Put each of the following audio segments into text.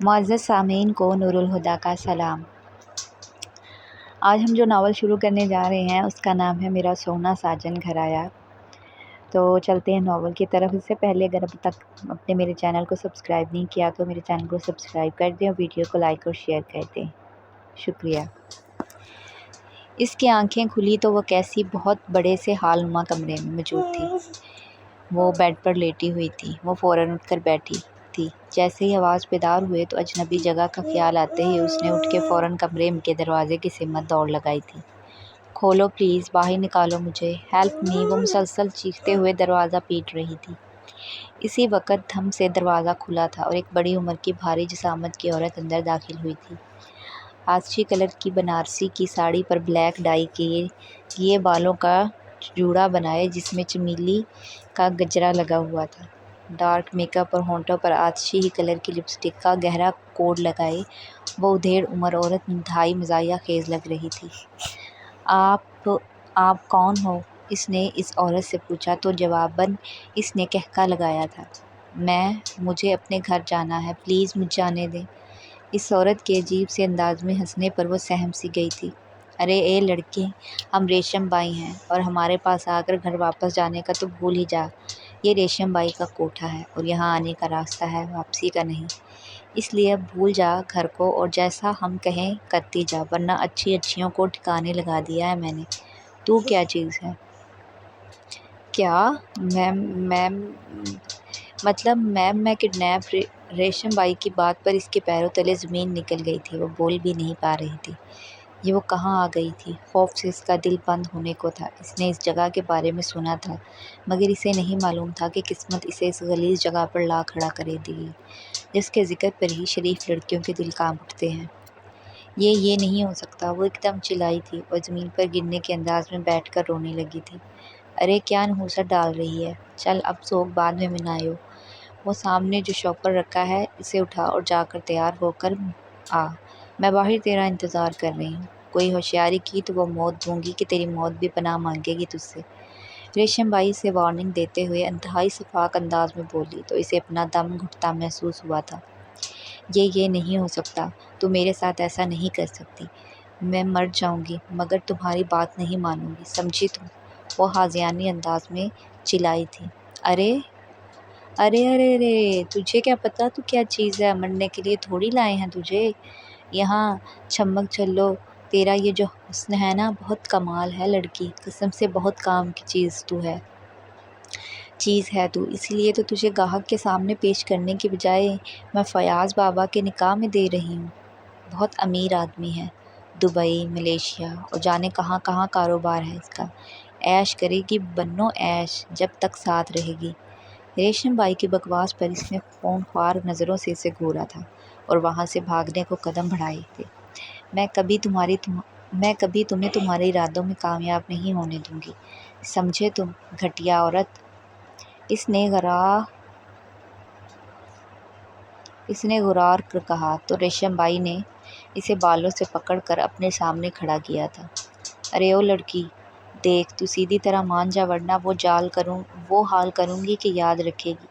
معزز سامعین کو نور الہدا کا سلام۔ آج ہم جو ناول شروع کرنے جا رہے ہیں اس کا نام ہے میرا سونا ساجن گھر آیا۔ تو چلتے ہیں ناول کی طرف۔ اس سے پہلے اگر اب تک اپنے میرے چینل کو سبسکرائب نہیں کیا تو میرے چینل کو سبسکرائب کر دیں اور ویڈیو کو لائک اور شیئر کر دیں، شکریہ۔ اس کی آنکھیں کھلی تو وہ کیسی بہت بڑے سے ہال نما کمرے میں موجود تھی۔ وہ بیڈ پر لیٹی ہوئی تھی۔ وہ فوراً اٹھ کر بیٹھی تھی۔ جیسے ہی آواز بیدار ہوئے تو اجنبی جگہ کا خیال آتے ہی اس نے اٹھ کے فوراً کمرے کے دروازے کی سمت دوڑ لگائی تھی۔ کھولو پلیز، باہر نکالو مجھے، ہیلپ می۔ وہ مسلسل چیختے ہوئے دروازہ پیٹ رہی تھی۔ اسی وقت دھم سے دروازہ کھلا تھا اور ایک بڑی عمر کی بھاری جسامت کی عورت اندر داخل ہوئی تھی۔ آتشی کلر کی بنارسی کی ساڑی پر بلیک ڈائی کیے بالوں کا جوڑا بنائے جس میں چمیلی کا گجرا لگا ہوا تھا۔ ڈارک میک اپ اور ہونٹوں پر آتشی ہی کلر کی لپسٹک کا گہرا کوڈ لگائے وہ ادھیڑ عمر عورت انتہائی مزاحیہ خیز لگ رہی تھی۔ آپ کون ہو؟ اس نے اس عورت سے پوچھا تو جواباً اس نے کہکا لگایا تھا، مجھے اپنے گھر جانا ہے، پلیز مجھے جانے دیں۔ اس عورت کے عجیب سے انداز میں ہنسنے پر وہ سہم سی گئی تھی۔ ارے اے لڑکی، ہم ریشم بائی ہیں اور ہمارے پاس آ کر گھر واپس جانے کا تو بھول ہی جا۔ یہ ریشم بائی کا کوٹھا ہے اور یہاں آنے کا راستہ ہے، واپسی کا نہیں۔ اس لیے اب بھول جا گھر کو اور جیسا ہم کہیں کرتی جا، ورنہ اچھیوں کو ٹھکانے لگا دیا ہے میں نے۔ تو کیا چیز ہے؟ کیا؟ میم میں کڈنیپ۔ ریشم بائی کی بات پر اس کے پیروں تلے زمین نکل گئی تھی۔ وہ بول بھی نہیں پا رہی تھی۔ یہ وہ کہاں آ گئی تھی؟ خوف سے اس کا دل بند ہونے کو تھا۔ اس نے اس جگہ کے بارے میں سنا تھا مگر اسے نہیں معلوم تھا کہ قسمت اسے اس غلیظ جگہ پر لا کھڑا کرے گی جس کے ذکر پر ہی شریف لڑکیوں کے دل کانپ اٹھتے ہیں۔ یہ نہیں ہو سکتا، وہ ایک دم چلائی تھی اور زمین پر گرنے کے انداز میں بیٹھ کر رونے لگی تھی۔ ارے کیا نحوست ڈال رہی ہے؟ چل اب سوگ بعد میں منایو۔ وہ سامنے جو شوکر رکھا ہے اسے اٹھا اور جا کر تیار ہو کر آ، میں باہر تیرا انتظار کر رہی ہوں۔ کوئی ہوشیاری کی تو وہ موت دوں گی کہ تیری موت بھی پناہ مانگے گی تجھ سے۔ ریشم بائی اسے وارننگ دیتے ہوئے انتہائی شفاف انداز میں بولی تو اسے اپنا دم گھٹتا محسوس ہوا تھا۔ یہ نہیں ہو سکتا، تم میرے ساتھ ایسا نہیں کر سکتی۔ میں مر جاؤں گی مگر تمہاری بات نہیں مانوں گی، سمجھی تم؟ وہ حاضیانہ انداز میں چلائی تھی۔ ارے تجھے کیا پتا تو کیا چیز ہے؟ مرنے کے لیے تھوڑی لائے ہیں تجھے یہاں۔ چھمک چھلو، تیرا یہ جو حسن ہے نا، بہت کمال ہے لڑکی، قسم سے بہت کام کی چیز ہے تو، اس لیے تو تجھے گاہک کے سامنے پیش کرنے کی بجائے میں فیاض بابا کے نکاح میں دے رہی ہوں۔ بہت امیر آدمی ہے، دبئی، ملیشیا اور جانے کہاں کہاں کاروبار ہے اس کا۔ عیش کرے گی بنو عیش، جب تک ساتھ رہے گی۔ ریشم بائی کی بکواس پر اس نے خونخوار نظروں سے اسے گھورا تھا اور وہاں سے بھاگنے کو قدم بڑھائے تھے۔ میں کبھی تمہیں تمہارے ارادوں میں کامیاب نہیں ہونے دوں گی، سمجھے تم، گھٹیا عورت۔ اس نے غرار کر کہا تو ریشم بائی نے اسے بالوں سے پکڑ کر اپنے سامنے کھڑا کیا تھا۔ ارے او لڑکی، دیکھ تو سیدھی طرح مان جا ورنہ وہ حال کروں گی کہ یاد رکھے گی۔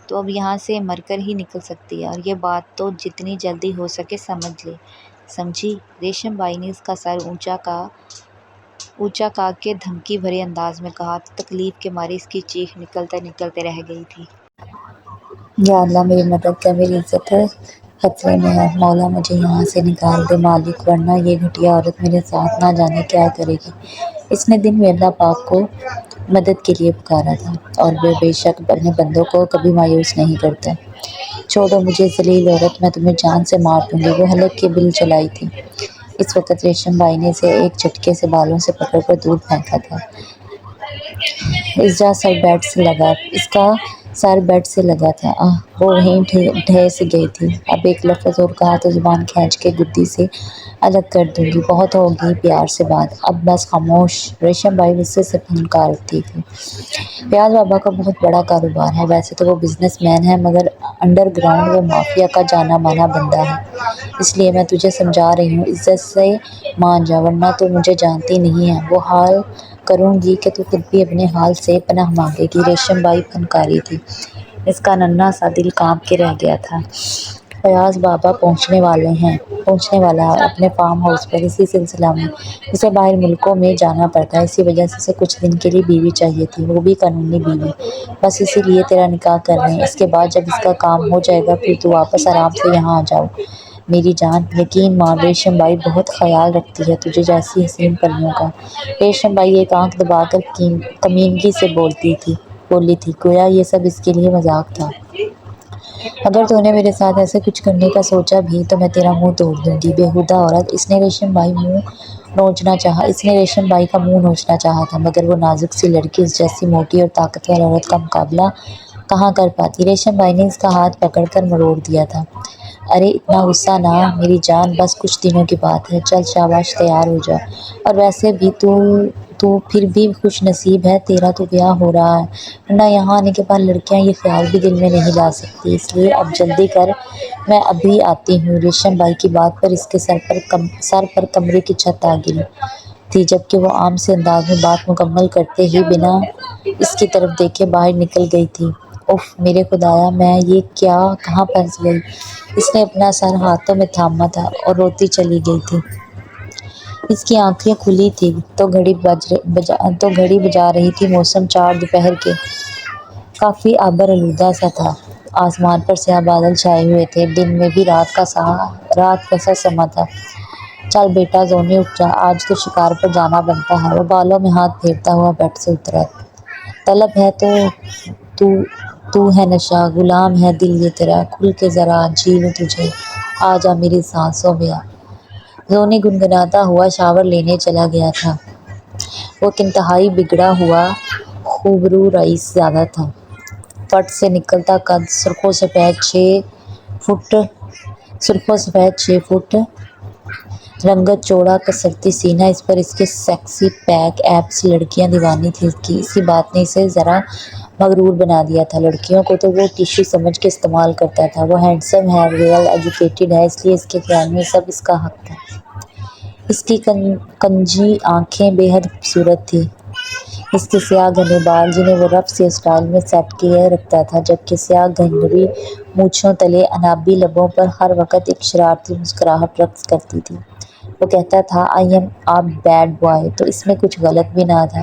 تو اب یہاں سے مر کر ہی نکل سکتی ہے اور یہ بات تو جتنی جلدی ہو سکے سمجھ لے، سمجھی؟ ریشم بائی نے اس کا سر اونچا کے دھمکی بھرے انداز میں کہا تو تکلیف کے مارے اس کی چیخ نکلتے رہ گئی تھی۔ یا اللہ میری مدد کر، میری عزت خطرے میں ہے، مولا مجھے یہاں سے نکال دے مالک، ورنہ یہ گھٹیا عورت میرے ساتھ نہ جانے کیا کرے گی۔ اس نے دن میں اللہ پاک کو مدد کے لیے پکارا تھا اور وہ بے شک اپنے بندوں کو کبھی مایوس نہیں کرتا۔ چھوڑو مجھے ذلیل عورت، میں تمہیں جان سے مار دوں گی۔ وہ حلق کی بل چلائی تھی۔ اس وقت ریشم بائی نے اسے ایک جھٹکے سے بالوں سے پکڑ کر دور پھینکا تھا۔ اس کا سر بیڈ سے لگا تھا۔ آہ، وہ وہیں ڈھہ سی گئی تھی۔ اب ایک لفظ اور کہا تو زبان کھینچ کے گدی سے الگ کر دوں گی۔ بہت ہوگی پیار سے بات، اب بس خاموش۔ ریشم بائی غصے سے پھنکار اٹھی تھی۔ فیاض بابا کا بہت بڑا کاروبار ہے، ویسے تو وہ بزنس مین ہے مگر انڈر گراؤنڈ وہ مافیا کا جانا مانا بندہ ہے۔ اس لیے میں تجھے سمجھا رہی ہوں، عزت سے مان جا ورنہ تو مجھے جانتی نہیں ہے، وہ حال کروں گی کہ تو خود بھی اپنے حال سے پناہ مانگے گی۔ ریشم بائی پھنکاری تھی۔ اس کا ننھا سا دل کانپ کے رہ گیا تھا۔ فیاض بابا پہنچنے والا ہے اپنے فارم ہاؤس پر اسی سلسلہ میں اسے باہر ملکوں میں جانا پڑتا ہے، اسی وجہ سے اسے کچھ دن کے لیے بیوی چاہیے تھی، وہ بھی قانونی بیوی۔ بس اسی لیے تیرا نکاح کر رہے ہیں، اس کے بعد جب اس کا کام ہو جائے گا پھر تو واپس آرام سے یہاں آ جاؤ۔ میری جان، یقین مان ریشم بائی بہت خیال رکھتی ہے تجھے جیسی حسین پریوں کا۔ ریشم بائی ایک آنکھ دبا کر کمینگی سے بولی تھی، گویا یہ سب اس کے لیے مذاق تھا۔ اگر تو نے میرے ساتھ ایسے کچھ کرنے کا سوچا بھی تو میں تیرا منہ توڑ دوں گی، بےہودہ عورت۔ اس نے ریشم بائی کا منہ نوچنا چاہا تھا، مگر وہ نازک سی لڑکی اس جیسی موٹی اور طاقتور عورت کا مقابلہ کہاں کر پاتی۔ ریشم بائی نے اس کا ہاتھ پکڑ کر مروڑ دیا تھا۔ ارے اتنا غصہ نہ میری جان، بس کچھ دنوں کی بات ہے، چل شاباش تیار ہو جا۔ اور ویسے بھی تو پھر بھی خوش نصیب ہے، تیرا تو بیاہ ہو رہا ہے، ورنہ یہاں آنے کے بعد لڑکیاں یہ خیال بھی دل میں نہیں لا سکتی، اس لیے اب جلدی کر، میں ابھی آتی ہوں۔ ریشم بائی کی بات پر اس کے سر پر کمرے کی چھت آ گری تھی، جبکہ وہ عام سے انداز میں بات مکمل کرتے ہی بنا اس کی طرف دیکھے باہر نکل گئی تھی۔ اف میرے خدایا، میں یہ کہاں پھنس گئی۔ اس نے اپنا سر ہاتھوں میں تھاما تھا اور روتی چلی گئی تھی۔ اس کی آنکھیں کھلی تھیں تو گھڑی بجا رہی تھی، موسم 4 دوپہر کے کافی آبر آلودہ سا تھا، آسمان پر سیاہ بادل چھائے ہوئے تھے، دن میں بھی رات کا سا سما تھا۔ چل بیٹا زونی اٹھ جا، آج تو شکار پر جانا بنتا ہے۔ وہ بالوں میں ہاتھ پھیرتا ہوا بیڈ سے اترا۔ طلب ہے تو ہے نشہ، غلام ہے دل یہ تیرا، کھل کے ذرا جی لوں تجھے، آ جا میری سانسوں میں آ۔ زونی گنگناتا ہوا شاور لینے چلا گیا تھا۔ وہ ایک انتہائی بگڑا ہوا خوبرو رئیس زادہ تھا، فٹ سے نکلتا قد، سرخوں سفید 6 فٹ رنگت، چوڑا کسرتی سینہ، اس پر اس کے سیکسی پیک ایبس، لڑکیاں دیوانی تھیں اس کی، اسی بات نے اسے ذرا مغرور بنا دیا تھا۔ لڑکیوں کو تو وہ ٹشو سمجھ کے استعمال کرتا تھا، وہ ہینڈسم ہے، ویل ایجوکیٹڈ ہے، اس لیے اس کے خیال میں سب اس کا حق تھا۔ اس کی کنجی آنکھیں بے حد خوبصورت تھیں، اس کے سیاہ گھنے بال جنہیں وہ رف سی اسٹائل میں سیٹ کیے رکھتا تھا، جبکہ سیاہ گھنگری مونچھوں تلے انابی لبوں پر ہر وقت ایک شرارتی مسکراہٹ رقص کرتی تھی۔ وہ کہتا تھا آئی ایم اے بیڈ بوائے، تو اس میں کچھ غلط بھی نہ تھا۔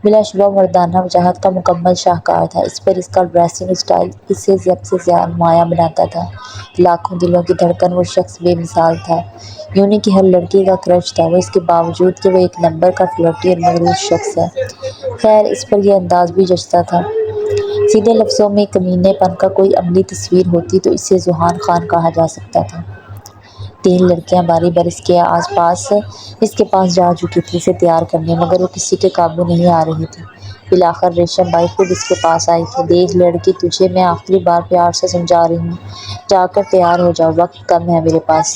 بلا شبہ مردانہ وجاہت کا مکمل شاہکار تھا، اس پر اس کا ڈریسنگ اسٹائل اسے سب سے زیادہ نمایاں بناتا تھا۔ لاکھوں دلوں کی دھڑکن، وہ شخص بے مثال تھا، یوں نہیں کہ ہر لڑکی کا کرش تھا وہ، اس کے باوجود کہ وہ ایک نمبر کا فلرٹی اور مغرور شخص ہے۔ خیر اس پر یہ انداز بھی جچتا تھا۔ سیدھے لفظوں میں کمینے پن کا کوئی عملی تصویر ہوتی تو اسے ذوحان خان کہا جا سکتا تھا۔ 3 لڑکیاں باری برس کے اس کے پاس جا چکی تھیں اسے تیار کرنے، مگر وہ کسی کے قابو نہیں آ رہی تھی۔ بالآخر ریشم بائی خود اس کے پاس آئی تھی۔ دیکھ لڑکی، تجھے میں آخری بار پیار سے سمجھا رہی ہوں، جا کر تیار ہو جا، وقت کم ہے میرے پاس،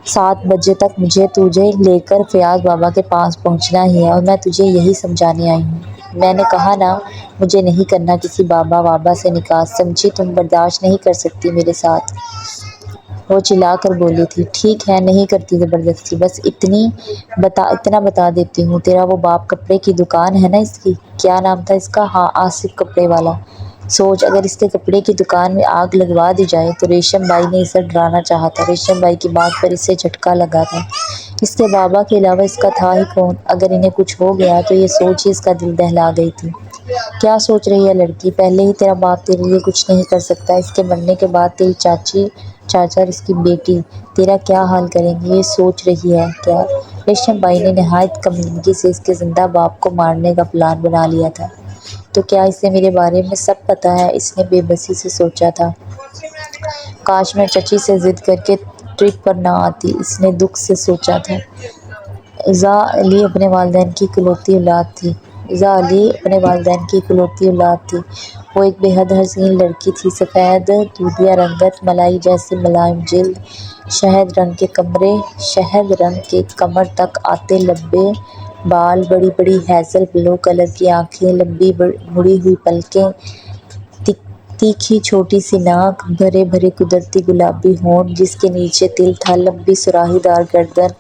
7 بجے تک مجھے تجھے لے کر فیاض بابا کے پاس پہنچنا ہی ہے، اور میں تجھے یہی سمجھانے آئی ہوں۔ میں نے کہا نا، مجھے نہیں کرنا کسی بابا وابا سے نکاح، سمجھی، تم برداشت نہیں کر سکتی میرے ساتھ؟ وہ چلا کر بولی تھی۔ ٹھیک ہے، نہیں کرتی زبردستی، بس اتنا بتا دیتی ہوں، تیرا وہ باپ کپڑے کی دکان ہے نا اس کی، کیا نام تھا اس کا؟ ہاں، آصف کپڑے والا۔ سوچ اگر اس کے کپڑے کی دکان میں آگ لگوا دی جائے۔ تو ریشم بائی نے اسے ڈرانا چاہا تھا، ریشم بائی کی بات پر اسے جھٹکا لگا تھا، اس کے بابا کے علاوہ اس کا تھا ہی کون؟ اگر انہیں کچھ ہو گیا تو یہ سوچ ہی اس کا دل دہلا گئی تھی۔ کیا سوچ رہی ہے لڑکی؟ پہلے ہی تیرا باپ تیرے لیے کچھ نہیں کر سکتا، اس کے مرنے کے بعد تیری چاچا اور اس کی بیٹی تیرا کیا حال کریں گے، یہ سوچ رہی ہے کیا؟ ریشم بائی نے نہایت کمینگی سے اس کے زندہ باپ کو مارنے کا پلان بنا لیا تھا۔ تو کیا اسے میرے بارے میں سب پتہ ہے؟ اس نے بے بسی سے سوچا تھا۔ کاش میں چچی سے ضد کر کے ٹرپ پر نہ آتی، اس نے دکھ سے سوچا تھا۔ اذا علی اپنے والدین کی اکلوتی اولاد تھی۔ وہ ایک بے حد حسین لڑکی تھی، سفید دودھیا رنگت، ملائی جیسی ملائم جلد، شہد رنگ کے کمر تک آتے لمبے بال، بڑی بڑی ہیزل بلو کلر کی آنکھیں، لمبی مڑی ہوئی پلکیں، تیکھی چھوٹی سی ناک، بھرے بھرے قدرتی گلابی ہونٹ جس کے نیچے تل تھا، لمبی سراہی دار گردن۔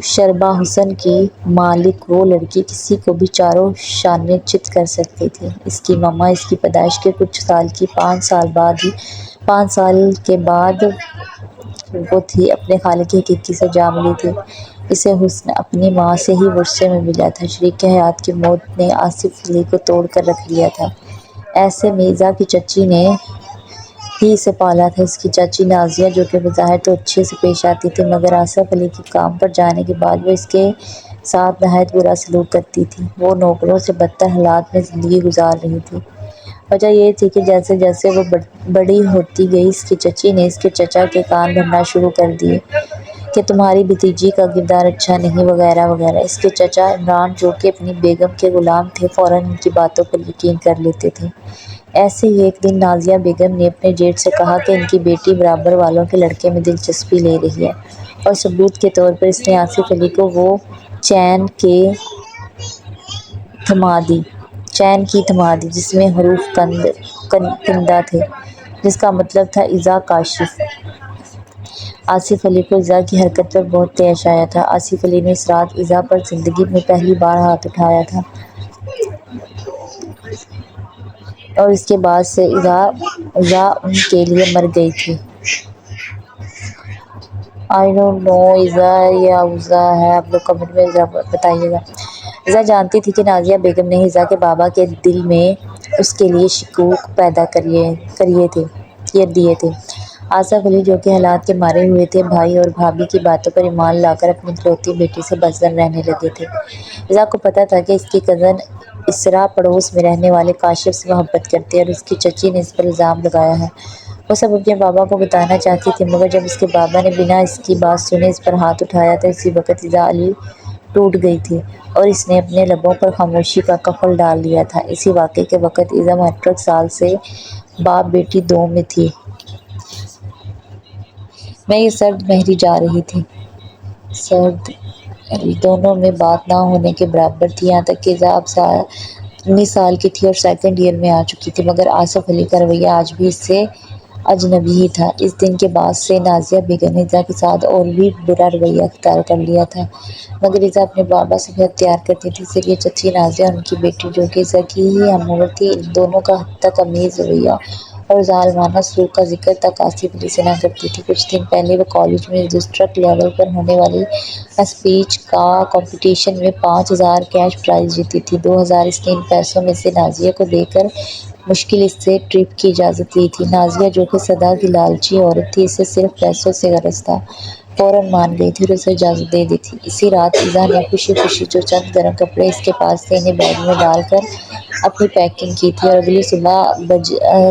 شربا حسن کی مالک وہ لڑکی کسی کو بھی چاروں شانے چت کر سکتی تھی۔ اس کی ماں اس کی پیدائش کے کچھ سال کی 5 سال بعد ہی 5 سال کے بعد وہ تھی اپنے خالق حقیقی سے جا ملی تھی۔ اسے حسن اپنی ماں سے ہی ورثے میں ملا تھا۔ شریک حیات کی موت نے آصف علی کو توڑ کر رکھ دیا تھا۔ ایسے میں ایذا کی چچی نے ہی اسے پالا تھا۔ اس کی چاچی نازیہ، جو کہ بظاہر تو اچھے سے پیش آتی تھی، مگر آصف علی کے کام پر جانے کے بعد وہ اس کے ساتھ نہایت برا سلوک کرتی تھی۔ وہ نوکروں سے بدتر حالات میں زندگی گزار رہی تھی۔ وجہ یہ تھی کہ جیسے جیسے وہ بڑی ہوتی گئی، اس کی چچی نے اس کے چچا کے کان بھرنا شروع کر دیے کہ تمہاری بھتیجی کا کردار اچھا نہیں، وغیرہ وغیرہ۔ اس کے چچا عمران، جو کہ اپنی بیگم کے غلام تھے، فوراً ان کی باتوں پر یقین کر لیتے تھے۔ ایسے ہی ایک دن نازیہ بیگم نے اپنے جیٹھ سے کہا کہ ان کی بیٹی برابر والوں کے لڑکے میں دلچسپی لے رہی ہے، اور ثبوت کے طور پر اس نے آصف علی کو وہ چین کی تھما دی جس میں حروف کندہ تھے، جس کا مطلب تھا ایذا کاشف۔ آصف علی کو ایذا کی حرکت پر بہت طیش آیا تھا۔ آصف علی نے اس رات ایذا پر زندگی میں پہلی بار ہاتھ اٹھایا تھا، اور اس کے بعد سے ایذا ان کے لیے مر گئی تھی۔ آئی ڈونٹ نو ایذا یا اوزا ہے، آپ لوگ کمنٹ میں بتائیے گا۔ ایذا جانتی تھی کہ نازیہ بیگم نے ایذا کے بابا کے دل میں اس کے لیے شکوک پیدا کر دیے تھے۔ آصف علی، جو کہ حالات کے مارے ہوئے تھے، بھائی اور بھابھی کی باتوں پر ایمان لا کر اپنی اکلوتی بیٹی سے بزدل رہنے لگے تھے۔ ایذا کو پتہ تھا کہ اس کی کزن اسرا پڑوس میں رہنے والے کاشف سے محبت کرتی ہے، اور اس کی چچی نے اس پر الزام لگایا ہے۔ وہ سب اپنے بابا کو بتانا چاہتی تھی، مگر جب اس کے بابا نے بنا اس کی بات سنے اس پر ہاتھ اٹھایا تو اسی وقت ایذا علی ٹوٹ گئی تھی، اور اس نے اپنے لبوں پر خاموشی کا قفل ڈال لیا تھا۔ اسی واقعے کے وقت ایذا میٹرک سال سے باپ بیٹی دو میں تھی۔ میں یہ سرد مہری جا رہی تھی۔ سرد مہری دونوں میں بات نہ ہونے کے برابر تھی، یہاں تک کہ ایذا اب 19 سال کی تھی اور سیکنڈ ایئر میں آ چکی تھی، مگر آصف علی کا رویہ آج بھی اس سے اجنبی ہی تھا۔ اس دن کے بعد سے نازیہ بیگم نے ایذا کے ساتھ اور بھی برا رویہ اختیار کر لیا تھا، مگر ایذا اپنے بابا سے بہت پیار کرتی تھی، اسی لیے چچی نازیہ اور ان کی بیٹی، جو کہ ایذا کی ہی ہم عمر تھی، ان دونوں کا حد تک امیز رویہ اور ظالمانہ سلوک کا ذکر تک آصف علی سے نہ کرتی تھی۔ کچھ دن پہلے وہ کالج میں ڈسٹرکٹ لیول پر ہونے والی اسپیچ کا کمپٹیشن میں 5,000 کیش پرائز جیتی تھی۔ 2,000 اس نے ان پیسوں میں سے نازیہ کو دے کر مشکل اس سے ٹرپ کی اجازت لی تھی۔ نازیہ، جو کہ سدا کی لالچی عورت تھی، اسے صرف پیسوں سے غرض تھا، فوراً مان گئی تھی اور اسے اجازت دے دی تھی۔ اسی رات ایذا نے خوشی خوشی جو چند گرم کپڑے اس کے پاس تھے انہیں بیگ میں ڈال کر اپنی پیکنگ کی تھی، اور اگلی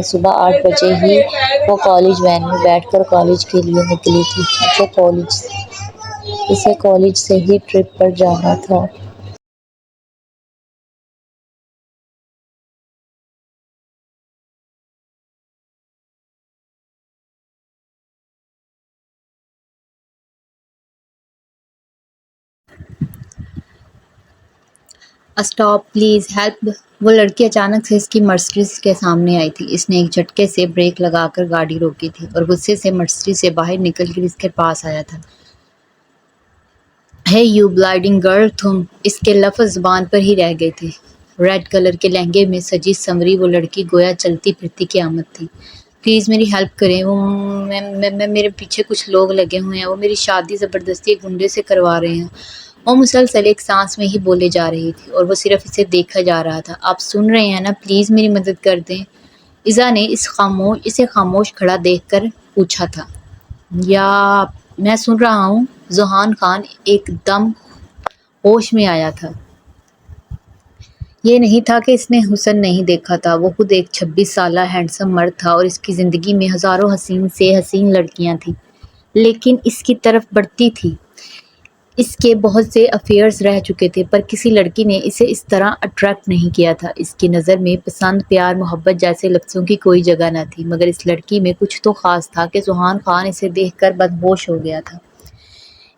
صبح 8 بجے ہی وہ کالج وین میں بیٹھ کر کالج کے لیے نکلی تھی۔ اسے کالج سے ہی ٹرپ پر جانا تھا۔ Stop please help. وہ لڑکی اچانک سے اس کی مرسڈیز کے سامنے آئی تھی۔ اس نے ایک جھٹکے سے بریک لگا کر گاڑی روکی تھی اور غصے سے مرسڈیز سے باہر نکل کر اس کے پاس آیا تھا۔ ہے یو بلائڈنگ گرل، تم! اس کے لفظ زبان پر ہی رہ گئے تھے۔ ریڈ کلر کے لہنگے میں سجی سنوری وہ لڑکی گویا چلتی پھرتی قیامت تھی۔ پلیز میری ہیلپ کریں، میرے پیچھے کچھ لوگ لگے ہوئے ہیں، وہ میری شادی زبردستی ایک گنڈے سے کروا رہے ہیں۔ وہ مسلسل ایک سانس میں ہی بولے جا رہی تھی اور وہ صرف اسے دیکھا جا رہا تھا۔ آپ سن رہے ہیں نا، پلیز میری مدد کر دیں۔ ایذا نے اسے خاموش کھڑا دیکھ کر پوچھا تھا۔ یا میں سن رہا ہوں۔ ذوحان خان ایک دم ہوش میں آیا تھا۔ یہ نہیں تھا کہ اس نے حسن نہیں دیکھا تھا، وہ خود ایک 26 سالہ ہینڈسم مرد تھا اور اس کی زندگی میں ہزاروں حسین سے حسین لڑکیاں تھیں، لیکن اس کی طرف بڑھتی تھی۔ اس کے بہت سے افیئرز رہ چکے تھے، پر کسی لڑکی نے اسے اس طرح اٹریکٹ نہیں کیا تھا۔ اس کی نظر میں پسند، پیار، محبت جیسے لفظوں کی کوئی جگہ نہ تھی، مگر اس لڑکی میں کچھ تو خاص تھا کہ ذوحان خان اسے دیکھ کر مدہوش ہو گیا تھا۔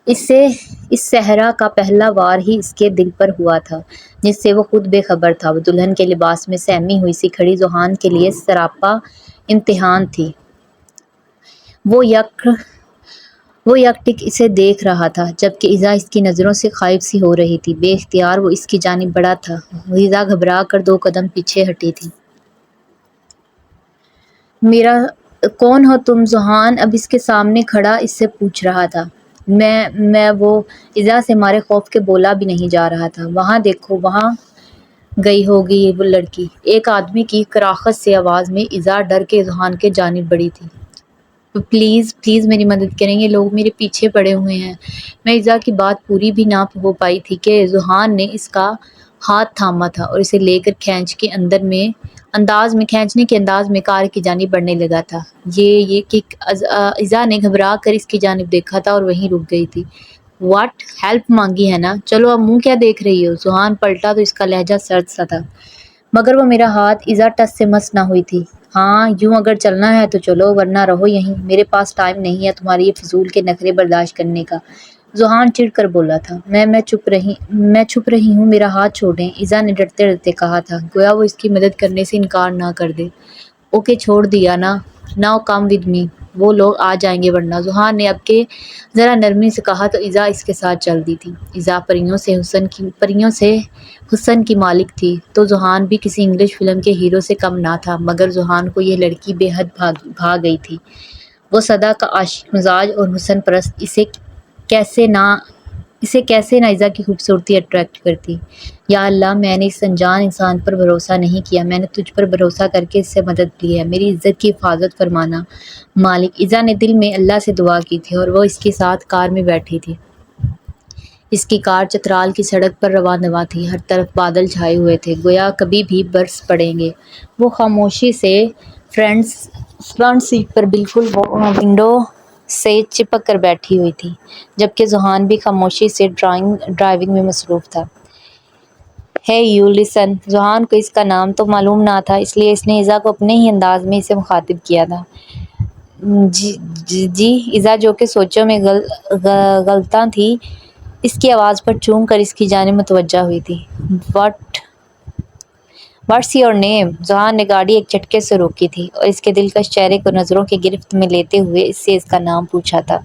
اس صحرا کا پہلا وار ہی اس کے دل پر ہوا تھا، جس سے وہ خود بے خبر تھا۔ وہ دلہن کے لباس میں سہمی ہوئی سی کھڑی ذوحان کے لیے سراپا امتحان تھی۔ وہ یک ٹک اسے دیکھ رہا تھا، جبکہ ایذا اس کی نظروں سے غائب سی ہو رہی تھی۔ بے اختیار وہ اس کی جانب بڑھا تھا۔ ایذا گھبرا کر 2 قدم پیچھے ہٹی تھی۔ کون ہو تم؟ ذوحان اب اس کے سامنے کھڑا اس سے پوچھ رہا تھا۔ میں وہ ایذا سے مارے خوف کے بولا بھی نہیں جا رہا تھا۔ وہاں دیکھو، وہاں گئی ہوگی وہ لڑکی، ایک آدمی کی کراخت سے آواز میں ایذا ڈر کے ذوحان کے جانب بڑھی تھی۔ پلیز پلیز میری مدد کریں، یہ لوگ میرے پیچھے پڑے ہوئے ہیں۔ میں ایذا کی بات پوری بھی نہ ہو پائی تھی کہ ذوحان نے اس کا ہاتھ تھاما تھا اور اسے لے کر کھینچنے کے انداز میں کار کی جانب بڑھنے لگا تھا۔ یہ کہ ایذا نے گھبرا کر اس کی جانب دیکھا تھا اور وہیں رک گئی تھی۔ واٹ؟ ہیلپ مانگی ہے نا؟ چلو اب منہ کیا دیکھ رہی ہو؟ ذوحان پلٹا تو اس کا لہجہ سرد سا تھا، مگر وہ میرا ہاتھ ایذا ٹس سے مس نہ ہوئی تھی۔ ہاں یوں اگر چلنا ہے تو چلو، ورنہ رہو یہیں، میرے پاس ٹائم نہیں ہے تمہاری یہ فضول کے نخرے برداشت کرنے کا، ذوحان چڑ کر بولا تھا۔ میں چھپ رہی ہوں، میرا ہاتھ چھوڑیں، ایذا نے ڈرتے ڈرتے کہا تھا، گویا وہ اس کی مدد کرنے سے انکار نہ کر دے۔ اوکے چھوڑ دیا نا، ناؤ کم ود می، وہ لوگ آ جائیں گے ورنہ، ذوحان نے اب کہ ذرا نرمی سے کہا تو ایذا اس کے ساتھ چل دی تھی۔ ایذا پریوں سے حسن کی مالک تھی تو ذوحان بھی کسی انگلش فلم کے ہیرو سے کم نہ تھا، مگر ذوحان کو یہ لڑکی بے حد بھا گئی تھی۔ وہ سدا کا عاشق مزاج اور حسن پرست، اسے کیسے نہ ایذا کی خوبصورتی اٹریکٹ کرتی۔ یا اللہ، میں نے اس انجان انسان پر بھروسہ نہیں کیا، میں نے تجھ پر بھروسہ کر کے اس سے مدد لی ہے، میری عزت کی حفاظت فرمانا مالک۔ ایذا نے دل میں اللہ سے دعا کی تھی اور وہ اس کے ساتھ کار میں بیٹھی تھی۔ اس کی کار چترال کی سڑک پر رواں دواں تھی، ہر طرف بادل چھائے ہوئے تھے، گویا کبھی بھی برس پڑیں گے۔ وہ خاموشی سے فرنٹ سیٹ پر بالکل ونڈو سے چپک کر بیٹھی ہوئی تھی، جبکہ ذوحان بھی خاموشی سے ڈرائیونگ میں مصروف تھا۔ ہے یو لسن، ذوحان کو اس کا نام تو معلوم نہ تھا، اس لیے اس نے ایذا کو اپنے ہی انداز میں اسے مخاطب کیا تھا۔ جی ایذا، جو کہ سوچوں میں غلطاں تھی، اس کی آواز پر چونک کر اس کی جانب متوجہ ہوئی تھی۔ What's your name? ذوحان نے گاڑی ایک جھٹکے سے روکی تھی اور اس کے دلکش چہرے کو نظروں کی گرفت میں لیتے ہوئے اس سے اس کا نام پوچھا تھا۔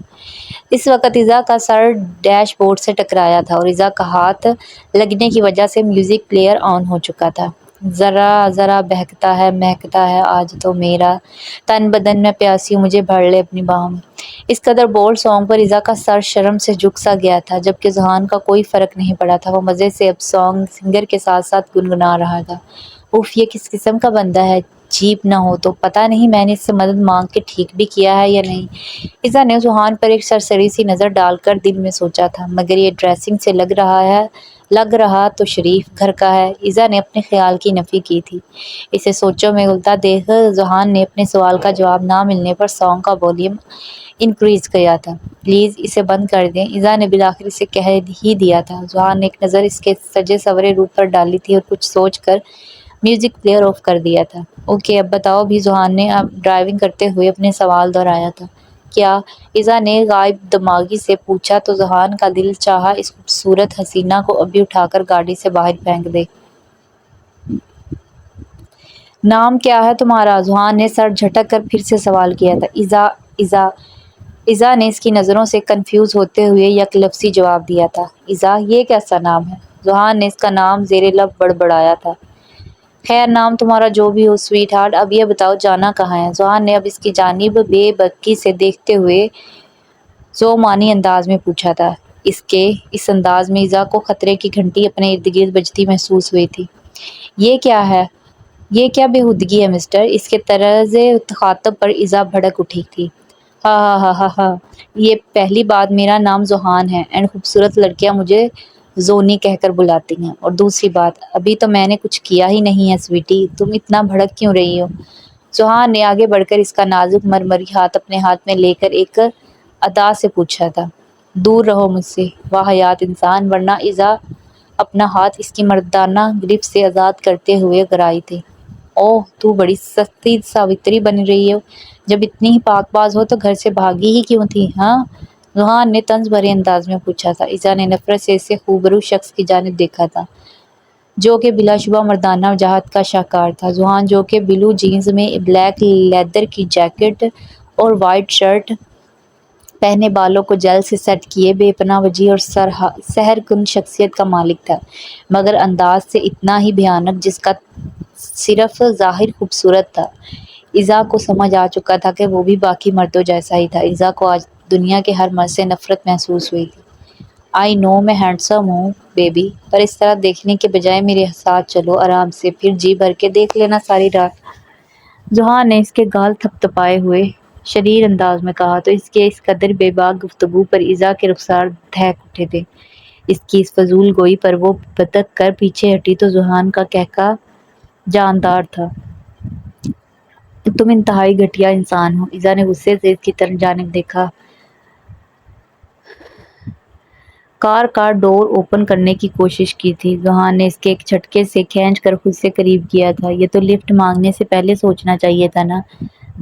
اس وقت ایذا کا سر ڈیش بورڈ سے ٹکرایا تھا اور ایذا کا ہاتھ لگنے کی وجہ سے میوزک پلیئر آن ہو چکا تھا۔ ذرا ذرا بہکتا ہے مہکتا ہے آج تو میرا تن بدن، میں پیاسی ہوں، مجھے بھر لے اپنی باہوں میں۔ اس قدر بولڈ سانگ پر ایذا کا سر شرم سے جھک سا گیا تھا، جبکہ ذوحان کا کوئی فرق نہیں پڑا تھا، وہ مزے سے اب سنگر کے ساتھ ساتھ گنگنا رہا تھا۔ اف، یہ کس قسم کا بندہ ہے، چیپ نہ ہو تو۔ پتہ نہیں میں نے اس سے مدد مانگ کے ٹھیک بھی کیا ہے یا نہیں، ایذا نے ذوحان پر ایک سرسری سی نظر ڈال کر دل میں سوچا تھا، مگر یہ ڈریسنگ سے لگ رہا تو شریف گھر کا ہے۔ ایذا نے اپنے خیال کی نفی کی تھی۔ اسے سوچوں میں الجھا دیکھ ذوحان نے اپنے سوال کا جواب نہ ملنے پر سانگ کا والیوم انکریز کیا تھا۔ پلیز اسے بند کر دیں، ایذا نے بالآخر اسے کہہ ہی دیا تھا۔ ذوحان نے ایک نظر اس کے سجے سورے روپ پر ڈالی تھی اور کچھ سوچ کر میوزک پلیئر آف کر دیا تھا۔ اوکے اب بتاؤ بھی، ذوحان نے اب ڈرائیونگ کرتے ہوئے اپنے سوال دہرایا تھا۔ کیا؟ ایذا نے غائب دماغی سے پوچھا تو ذوحان کا دل چاہا اس خوبصورت حسینہ کو ابھی اٹھا کر گاڑی سے باہر پھینک دے۔ نام کیا ہے تمہارا؟ ذوحان نے سر جھٹک کر پھر سے سوال کیا تھا۔ ایذا نے اس کی نظروں سے کنفیوز ہوتے ہوئے یک لفظی جواب دیا تھا۔ ایذا، یہ کیسا نام ہے؟ ذوحان نے اس کا نام زیر لب بڑبڑایا تھا۔ خیر نام تمہارا جو بھی ہو سویٹ ہارٹ، اب یہ بتاؤ جانا کہاں ہے؟ ذوحان نے اب اس کی جانب بے باکی سے دیکھتے ہوئے ذو معنی انداز میں پوچھا تھا۔ اس انداز میں ایذا کو خطرے کی گھنٹی اپنے ارد گرد بجتی محسوس ہوئی تھی۔ یہ کیا ہے؟ یہ کیا بےہودگی ہے مسٹر؟ اس کے طرز خطاب پر ایذا بھڑک اٹھی تھی۔ ہا ہا ہا ہا ہا، یہ پہلی بات میرا نام ذوحان ہے اینڈ خوبصورت لڑکیاں مجھے زونی کہہ کر بلاتی ہیں، اور دوسری بات ابھی تو میں نے کچھ کیا ہی نہیں ہے سویٹی، تم اتنا بھڑک کیوں رہی ہو؟ ذوحان نے آگے بڑھ کر اس کا نازک مرمری ہاتھ اپنے ہاتھ میں لے کر ایک ادا سے پوچھا تھا۔ دور رہو مجھ سے، واہیات انسان، ورنہ ایذا اپنا ہاتھ اس کی مردانہ گرفت سے آزاد کرتے ہوئے گرائی تھی۔ اوہ تو بڑی سستی ساوتری بن رہی ہو، جب اتنی ہی پاک باز ہو تو گھر سے بھاگی ہی کیوں تھی ہاں؟ ذوحان نے طنز بھرے انداز میں پوچھا تھا۔ ایذا نے نفرت سے اسے خوبرو شخص کی جانب دیکھا تھا جو کہ بلا شبہ مردانہ وجاہت کا شاہکار تھا۔ ذوحان جو کہ بلو جینز میں بلیک لیدر کی جیکٹ اور وائٹ شرٹ پہنے، بالوں کو جیل سے سیٹ کیے، بے پناہ وجیح اور سحر کن شخصیت کا مالک تھا، مگر انداز سے اتنا ہی بھیانک جس کا صرف ظاہر خوبصورت تھا۔ ایزا کو سمجھ آ چکا تھا کہ وہ بھی باقی مردوں جیسا ہی تھا۔ ایزا کو آج دنیا کے ہر مرد سے نفرت محسوس ہوئی تھی۔ آئی نو میں ہینڈسم ہوں بیبی، پر اس طرح دیکھنے کے بجائے میرے ساتھ چلو آرام سے، پھر جی بھر کے دیکھ لینا ساری رات۔ ذوحان نے اس کے گال تھپ تھپائے ہوئے شریر انداز میں کہا تو اس کے اس قدر بے باک گفتگو پر ایزا کے رخسار دہک اٹھے تھے۔ اس کی اس فضول گوئی پر وہ بتک کر پیچھے ہٹی تو ذوحان کا قہقہ جاندار تھا۔ تم انتہائی گھٹیا انسان ہو۔ ایزا نے غصے سے اس کی جانب دیکھا۔ کار کا ڈور اوپن کرنے کی کوشش کی تھی۔ ذوحان نے اس کے ایک جھٹکے سے کھینچ کر خود سے قریب کیا تھا۔ یہ تو لفٹ مانگنے سے پہلے سوچنا چاہیے تھا نا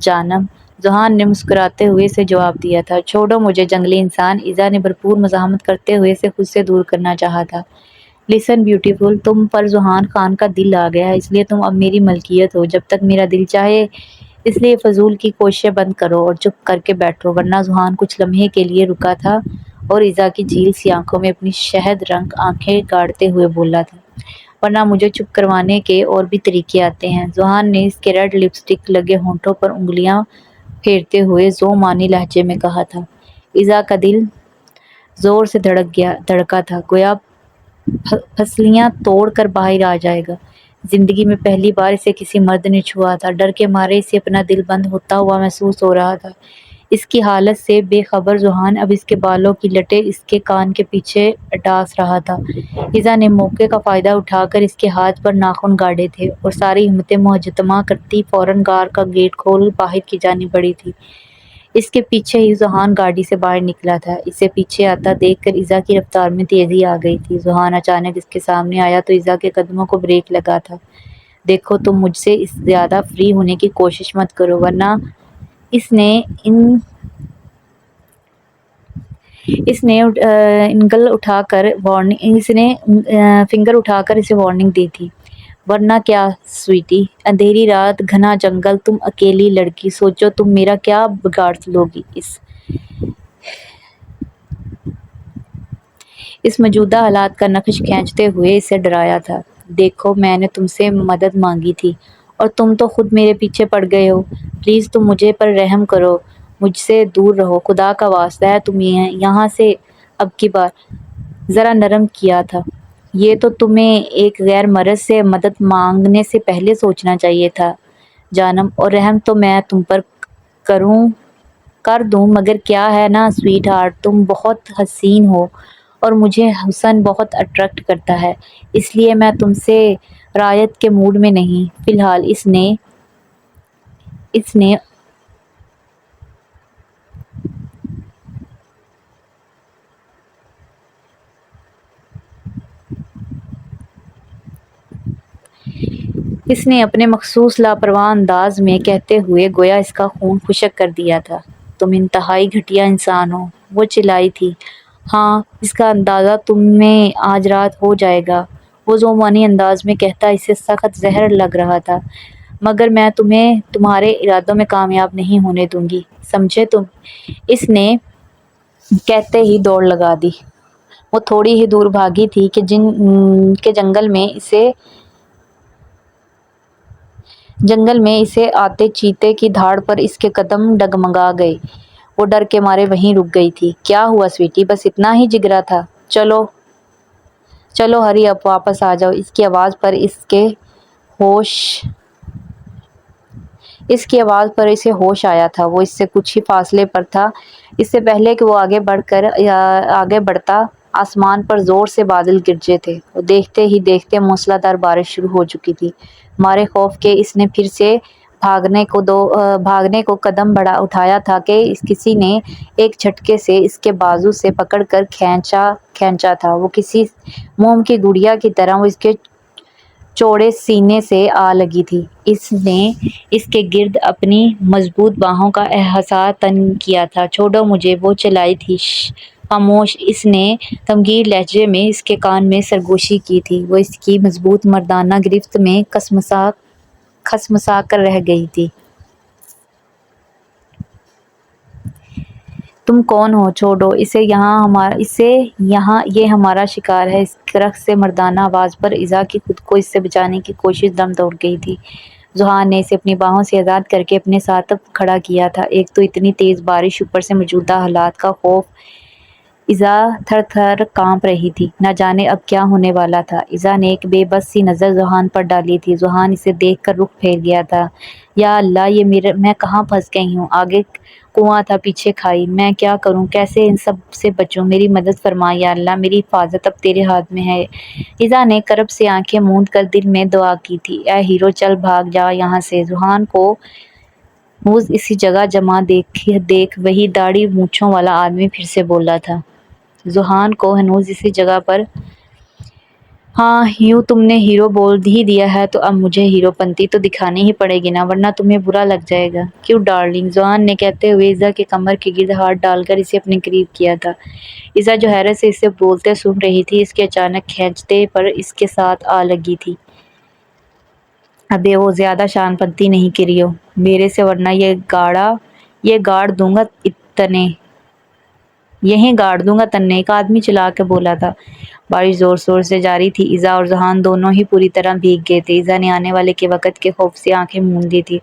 جانم، ذوحان نے مسکراتے ہوئے اسے جواب دیا تھا۔ چھوڑو مجھے جنگلی انسان، ایزا نے بھرپور مزاحمت کرتے ہوئے اسے خود سے دور کرنا چاہا تھا۔ لسن بیوٹیفل، تم پر ذوحان خان کا دل آ گیا ہے، اس لیے تم اب میری ملکیت ہو، جب تک میرا دل چاہے، اس لیے فضول کی کوششیں بند کرو اور چپ کر کے بیٹھو۔ ورنہ ذوحان کچھ لمحے کے لیے رکا تھا اور ایزا کی جھیل سی آنکھوں میں اپنی شہد رنگ آنکھیں گاڑتے ہوئے بولا تھا، ورنہ مجھے چپ کروانے کے اور بھی طریقے آتے ہیں۔ ذوحان نے اس کے ریڈ لپسٹک لگے ہونٹوں پر انگلیاں پھیرتے ہوئے ذو معنی لہجے میں کہا تھا۔ ایزا کا دل زور سے دھڑکا تھا، گویا پھسلیاں توڑ کر باہر آ جائے گا۔ زندگی میں پہلی بار اسے کسی مرد نے چھوا تھا۔ ڈر کے مارے اسے اپنا دل بند ہوتا ہوا محسوس ہو رہا تھا۔ اس کی حالت سے بے خبر ذوحان اب اس کے بالوں کی لٹیں اس کے کان کے پیچھے ڈاس رہا تھا۔ ایزا نے موقع کا فائدہ اٹھا کر اس کے ہاتھ پر ناخن گاڑے تھے اور ساری ہمتیں مجتمع کرتی فوراً کار کا گیٹ کھول باہر کی جانب بڑھی تھی۔ اس کے پیچھے ہی ذوحان گاڑی سے باہر نکلا تھا۔ اسے پیچھے آتا دیکھ کر ایزا کی رفتار میں تیزی آ گئی تھی۔ ذوحان اچانک اس کے سامنے آیا تو ایزا کے قدموں کو بریک لگا تھا۔ دیکھو تم مجھ سے زیادہ فری ہونے کی کوشش مت کرو، ورنہ اس نے فنگر اٹھا کر اسے وارننگ دی تھی۔ ورنہ کیا سویٹی، اندھیری رات، گھنا جنگل، تم اکیلی لڑکی، سوچو تم میرا کیا بگاڑ لوگی۔ اس موجودہ حالات کا نقش کھینچتے ہوئے اسے ڈرایا تھا۔ دیکھو میں نے تم سے مدد مانگی تھی اور تم تو خود میرے پیچھے پڑ گئے ہو۔ پلیز تم مجھے پر رحم کرو، مجھ سے دور رہو، خدا کا واسطہ ہے تم یہاں سے اب کی بار ذرا نرم کیا تھا۔ یہ تو تمہیں ایک غیر مرد سے مدد مانگنے سے پہلے سوچنا چاہیے تھا جانم، اور رحم تو میں تم پر کر دوں، مگر کیا ہے نا سویٹ ہارٹ، تم بہت حسین ہو اور مجھے حسن بہت اٹریکٹ کرتا ہے، اس لیے میں تم سے رعایت کے موڈ میں نہیں۔ فی الحال اس نے اپنے مخصوص لاپرواہ انداز میں کہتے ہوئے گویا اس کا خون خشک کر دیا تھا۔ تم انتہائی گھٹیا انسان ہو، وہ چلائی تھی۔ ہاں، اس کا اندازہ تمہیں آج رات ہو جائے گا، وہ ذو معنی انداز میں کہتا اسے سخت زہر لگ رہا تھا، مگر میں تمہیں تمہارے ارادوں میں کامیاب نہیں ہونے دوں گی، سمجھے تم؟ اس نے کہتے ہی دوڑ لگا دی۔ وہ تھوڑی ہی دور بھاگی تھی کہ جنگل میں اسے آتے چیتے کی دھاڑ پر اس کے قدم ڈگمگا گئے۔ وہ ڈر کے مارے وہیں رک گئی تھی۔ کیا ہوا سویٹی، بس اتنا ہی جگرا تھا؟ چلو ہری اب واپس آ جاؤ۔ اس کی آواز پر اسے ہوش آیا تھا۔ وہ اس سے کچھ ہی فاصلے پر تھا۔ اس سے پہلے کہ وہ آگے بڑھتا آسمان پر زور سے بادل گرجے تھے اور دیکھتے ہی دیکھتے موسلا دھار بارش شروع ہو چکی تھی۔ مارے خوف کے اس نے پھر سے بھاگنے کو قدم اٹھایا تھا کہ کسی نے ایک جھٹکے سے اس کے بازو سے پکڑ کر کھینچا تھا۔ وہ کسی موم کی گڑیا کی طرح وہ اس کے چوڑے سینے سے آ لگی تھی۔ اس نے اس کے گرد اپنی مضبوط باہوں کا انحصار تنگ کیا تھا۔ چھوڑو مجھے، وہ چلائی تھی۔ خاموش، اس نے تمغیر لہجے میں اس کے کان میں سرگوشی کی تھی۔ وہ اس کی مضبوط مردانہ گرفت میں کھسمسا کر رہ گئی تھی۔ تم کون ہو؟ چھوڑو اسے، یہ ہمارا شکار ہے۔ اس رقص سے مردانہ آواز پر ایزا کی خود کو اس سے بچانے کی کوشش دم توڑ گئی تھی۔ ذوحان نے اسے اپنی باہوں سے آزاد کر کے اپنے ساتھ کھڑا کیا تھا۔ ایک تو اتنی تیز بارش، اوپر سے موجودہ حالات کا خوف۔ ایزا تھر تھر کانپ رہی تھی، نہ جانے اب کیا ہونے والا تھا۔ ایزا نے ایک بے بس سی نظر ذوحان پر ڈالی تھی۔ ذوحان اسے دیکھ کر رخ پھیر گیا تھا۔ یا اللہ، میں کہاں پھنس گئی ہوں؟ آگے کنواں تھا، پیچھے کھائی، میں کیا کروں؟ کیسے ان سب سے بچوں؟ میری مدد فرما یا اللہ، میری حفاظت اب تیرے ہاتھ میں ہے۔ ایزا نے کرب سے آنکھیں موند کر دل میں دعا کی تھی، اے ہیرو، چل بھاگ جا یہاں سے۔ ذوحان کو ہنوز اسی جگہ جمع دیکھ وہی داڑھی مونچھوں والا آدمی پھر سے بولا تھا۔ ذوحان کو ہنوز اسی جگہ پر، ہاں، یوں تم نے ہیرو بول ہی دیا ہے تو اب مجھے ہیرو پنتی تو دکھانی ہی پڑے گی نا، ورنہ تمہیں برا لگ جائے گا۔ کیوں ڈارلنگ؟ ذوحان نے کہتے ہوئے ایزا کے کمر کے گرد ہاتھ ڈال کر اسے اپنے قریب کیا تھا۔ ایزا جو حیرت سے اسے بولتے سن رہی تھی، اس کے اچانک کھینچتے پر اس کے ساتھ آ لگی تھی۔ ابے او، زیادہ شان پنتی نہیں کریو میرے سے، ورنہ یہ گاڑ دوں گا تنے، ایک آدمی چلا کے بولا تھا۔ بارش زور شور سے جاری تھی۔ ایزا اور ذوحان دونوں ہی پوری طرح بھیگ گئے تھے۔ ایزا نے آنے والے کے وقت کے خوف سے آنکھیں موندی تھی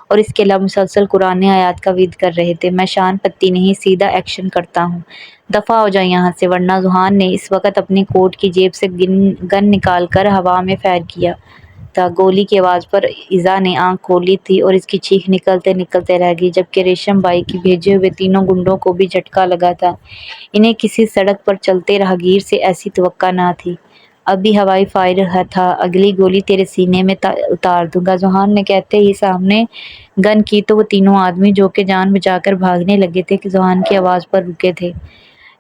اور اس کے لب مسلسل قرآن آیات کا ورد کر رہے تھے۔ میں شان پنتی نہیں، سیدھا ایکشن کرتا ہوں، دفعہ ہو جا یہاں سے ورنہ۔ ذوحان نے اس وقت اپنی کوٹ کی جیب سے گن نکال کر ہوا میں فائر کیا تھا۔ گولی کی آواز پر ایزا نے آنکھ کھولی تھی اور اس کی چیخ نکلتے رہ گئی، جبکہ ریشم بائی کی بھیجے ہوئے تینوں گنڈوں کو بھی جھٹکا لگا تھا۔ انہیں کسی سڑک پر چلتے راہگیر سے ایسی توقع نہ تھی۔ اب بھی ہوائی فائر تھا، اگلی گولی تیرے سینے میں اتار دوں گا، ذوحان نے کہتے ہی سامنے گن کی تو وہ تینوں آدمی جو کہ جان بچا کر بھاگنے لگے تھے، کہ ذوحان کی آواز پر رکے تھے۔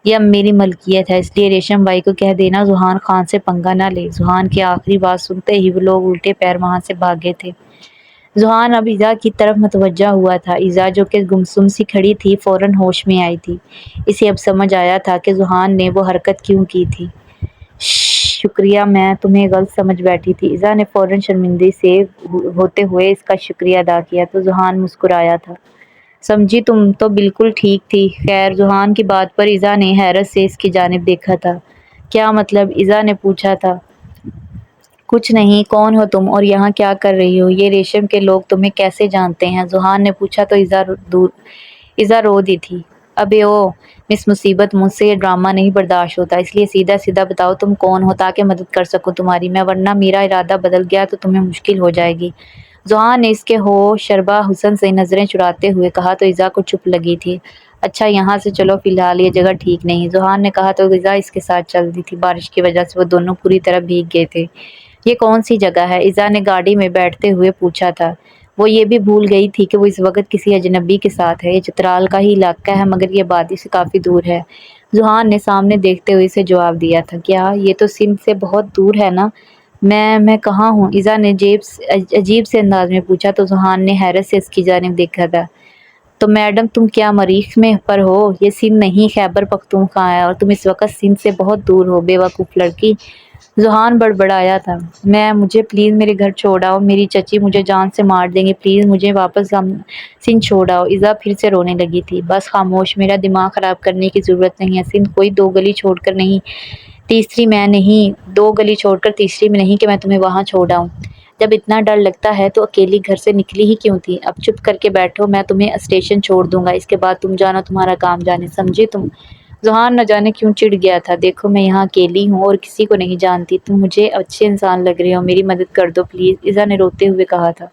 یہ اب میری ملکیت ہے، اس لیے ریشم بائی کو کہہ دینا ذوحان خان سے پنگا نہ لے۔ ذوحان کی آخری بات سنتے ہی وہ لوگ الٹے پیر وہاں سے بھاگے تھے۔ ذوحان اب ایزا کی طرف متوجہ ہوا تھا۔ ایزا جو کہ گمسم سی کھڑی تھی، فوراً ہوش میں آئی تھی۔ اسے اب سمجھ آیا تھا کہ ذوحان نے وہ حرکت کیوں کی تھی۔ شکریہ، میں تمہیں غلط سمجھ بیٹھی تھی۔ ایزا نے فوراً شرمندگی سے ہوتے ہوئے اس کا شکریہ ادا کیا تو ذوحان مسکرایا تھا۔ سمجھی، تم تو بالکل ٹھیک تھی۔ خیر؟ ذوحان کی بات پر ایزا نے حیرت سے اس کی جانب دیکھا تھا۔ کیا مطلب؟ ایزا نے پوچھا تھا۔ کچھ نہیں، کون ہو تم اور یہاں کیا کر رہی ہو؟ یہ ریشم کے لوگ تمہیں کیسے جانتے ہیں؟ ذوحان نے پوچھا تو ایزا رو دی تھی۔ ابے او مس مصیبت، مجھ سے یہ ڈرامہ نہیں برداشت ہوتا، اس لیے سیدھا سیدھا بتاؤ تم کون ہو تاکہ مدد کر سکوں تمہاری میں، ورنہ میرا ارادہ بدل گیا تو تمہیں مشکل ہو جائے گی۔ ذوحان نے اس کے ہوشربا حسن سے نظریں چراتے ہوئے کہا تو ایزا کو چپ لگی تھی۔ اچھا، یہاں سے چلو، فی الحال یہ جگہ ٹھیک نہیں، ذوحان نے کہا تو ایزا اس کے ساتھ چل دی تھی۔ بارش کی وجہ سے وہ دونوں پوری طرح بھیگ گئے تھے۔ یہ کون سی جگہ ہے؟ ایزا نے گاڑی میں بیٹھتے ہوئے پوچھا تھا۔ وہ یہ بھی بھول گئی تھی کہ وہ اس وقت کسی اجنبی کے ساتھ ہے۔ یہ چترال کا ہی علاقہ ہے، مگر یہ وادی سے کافی دور ہے۔ ذوحان نے سامنے دیکھتے ہوئے اسے جواب دیا تھا۔ کیا یہ تو سندھ سے بہت دور ہے نا؟ میں کہاں ہوں؟ ایزا نے عجیب سے انداز میں پوچھا تو ذوحان نے حیرت سے اس کی جانب دیکھا تھا۔ تو میڈم، تم کیا مریخ میں پر ہو؟ یہ سندھ نہیں، خیبر پختونخوا ہے، اور تم اس وقت سندھ سے بہت دور ہو، بے وقوف لڑکی۔ ذوحان بڑبڑایا تھا۔ مجھے پلیز میرے گھر چھوڑ آؤ، میری چچی مجھے جان سے مار دیں گے، پلیز مجھے واپس سندھ چھوڑ آؤ۔ ایزا پھر سے رونے لگی تھی۔ بس خاموش، میرا دماغ خراب کرنے کی ضرورت نہیں ہے۔ سندھ کوئی دو گلی چھوڑ کر تیسری میں نہیں کہ میں تمہیں وہاں چھوڑ آؤں۔ جب اتنا ڈر لگتا ہے تو اکیلی گھر سے نکلی ہی کیوں تھی؟ اب چپ کر کے بیٹھو، میں تمہیں اسٹیشن چھوڑ دوں گا، اس کے بعد تم جانا، تمہارا کام جانے، سمجھی تم؟ ذوحان نہ جانے کیوں چڑ گیا تھا۔ دیکھو، میں یہاں اکیلی ہوں اور کسی کو نہیں جانتی، تم مجھے اچھے انسان لگ رہے ہو، میری مدد کر دو پلیز، ایزا نے روتے ہوئے کہا تھا۔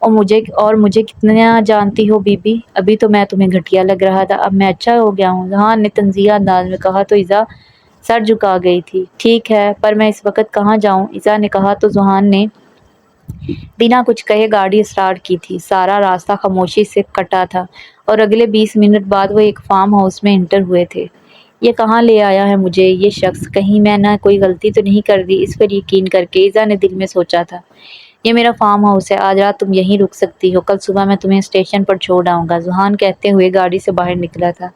اور مجھے کتنا جانتی ہو بی بی؟ ابھی تو میں تمہیں گھٹیا لگ رہا تھا، اب میں اچھا ہو گیا ہوں، ذوحان نے طنزیہ انداز میں کہا تو ایزا سر جھکا گئی تھی۔ ٹھیک ہے، پر میں اس وقت کہاں جاؤں؟ ایزا نے کہا تو ذوحان نے بنا کچھ کہے گاڑی اسٹارٹ کی تھی۔ سارا راستہ خاموشی سے کٹا تھا اور اگلے 20 منٹ بعد وہ ایک فارم ہاؤس میں انٹر ہوئے تھے۔ یہ کہاں لے آیا ہے مجھے یہ شخص؟ کہیں میں نے کوئی غلطی تو نہیں کر دی؟ اس پر یقین کر کے ایزا نے دل میں سوچا تھا۔ یہ میرا فارم ہاؤس ہے، آج رات تم یہیں رک سکتی ہو، کل صبح میں تمہیں اسٹیشن پر چھوڑ آؤں گا، ذوحان کہتے ہوئے گاڑی سے باہر نکلا تھا۔